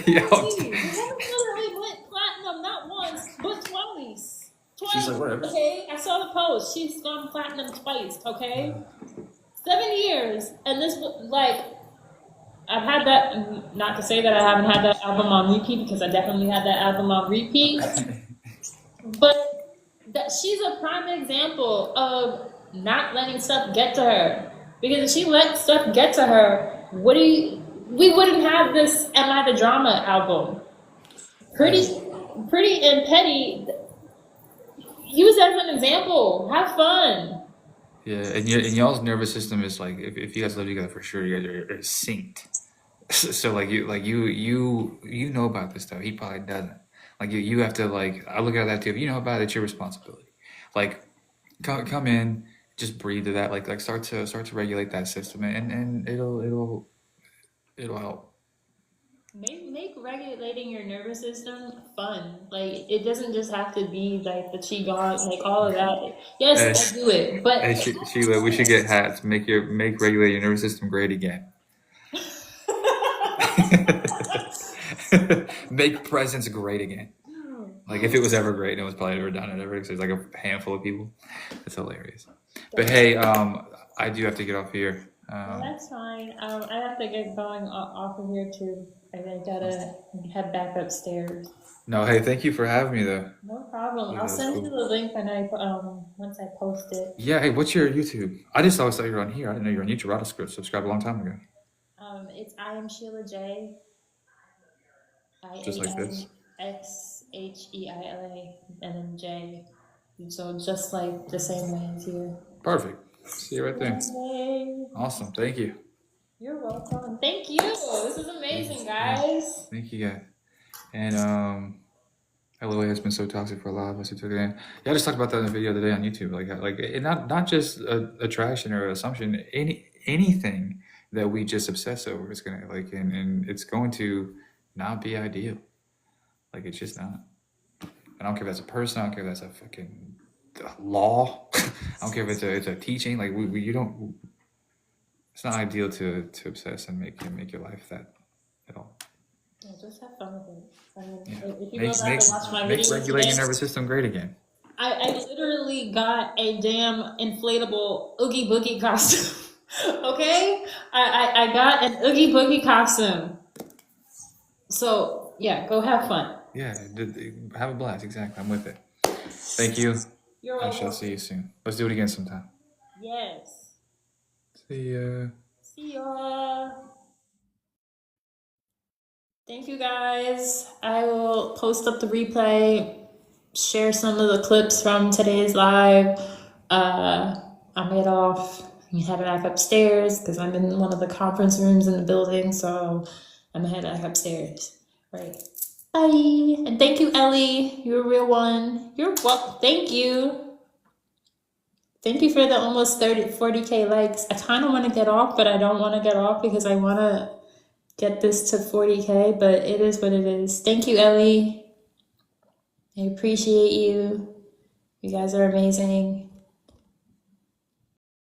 Yeah. Cardi, the woman literally went platinum not once, but twice. She's Twice, like, whatever. okay? I saw the post. She's gone platinum twice, okay? 7 years. And this, like, I've had that, not to say that I haven't had that album on repeat, because I definitely had that album on repeat, but that she's a prime example of not letting stuff get to her. Because if she let stuff get to her, we wouldn't have this Am I the Drama album. Pretty and Petty, use that as an example. Have fun. Yeah, and y'all's nervous system is like, if you guys live together for sure, you guys are synced. So like you know about this stuff. He probably doesn't. Like you have to, like, I look at that too. If you know about it, it's your responsibility. Like come in, just breathe to that. Like start to regulate that system, and it'll help. Make regulating your nervous system fun. Like it doesn't just have to be like the qigong, like all of that. Yes, Hey, I do it, but hey, Sheila, we should get hats. Make regulate your nervous system great again. Make presence great again. Like if it was ever great, and it was probably never done it ever, because there's like a handful of people. It's hilarious. But hey, I do have to get off here. that's fine. I have to get going off of here too. I gotta head back upstairs. No, hey, thank you for having me though. No problem. Yeah, I'll that's send you cool. the link when I once I post it. Yeah, hey, what's your YouTube? I just always thought you were on here. I didn't know you were on YouTube. I subscribed a long time ago. It's I am SheilaJ. Just like this. IAMSHEILA and then J. So just like the same way as here. Perfect. See you right there. Yay. Awesome. Thank you. You're welcome. Thank you. This is amazing, guys. Thank you, guys. And LOA has been so toxic for a lot of us who took it in. Yeah, I just talked about that in a video the other day on YouTube. Like it, not just attraction or assumption. Anything that we just obsess over is gonna, like, and it's going to not be ideal. Like it's just not. I don't care if that's a person. I don't care if that's a fucking law. I don't care if it's a teaching. Like you don't. It's not ideal to obsess and make your life that at all. Yeah, just have fun with it. I mean, Yeah. if you go back and watch my Make video regulating today, your nervous system great again. I literally got a damn inflatable Oogie Boogie costume. Okay? I got an Oogie Boogie costume. So, yeah, go have fun. Yeah, have a blast. Exactly. I'm with it. Thank you. You're I shall welcome. see you soon. Let's do it again sometime. Yes. See ya. See ya. Thank you, guys. I will post up the replay, share some of the clips from today's live. I'm head off and head back upstairs because I'm in one of the conference rooms in the building, so I'm gonna head back upstairs. Right. Bye. And thank you, Ellie. You're a real one. You're welcome. Thank you. Thank you for the almost 40K likes. I kind of want to get off, but I don't want to get off because I want to get this to 40K, but it is what it is. Thank you, Ellie. I appreciate you. You guys are amazing.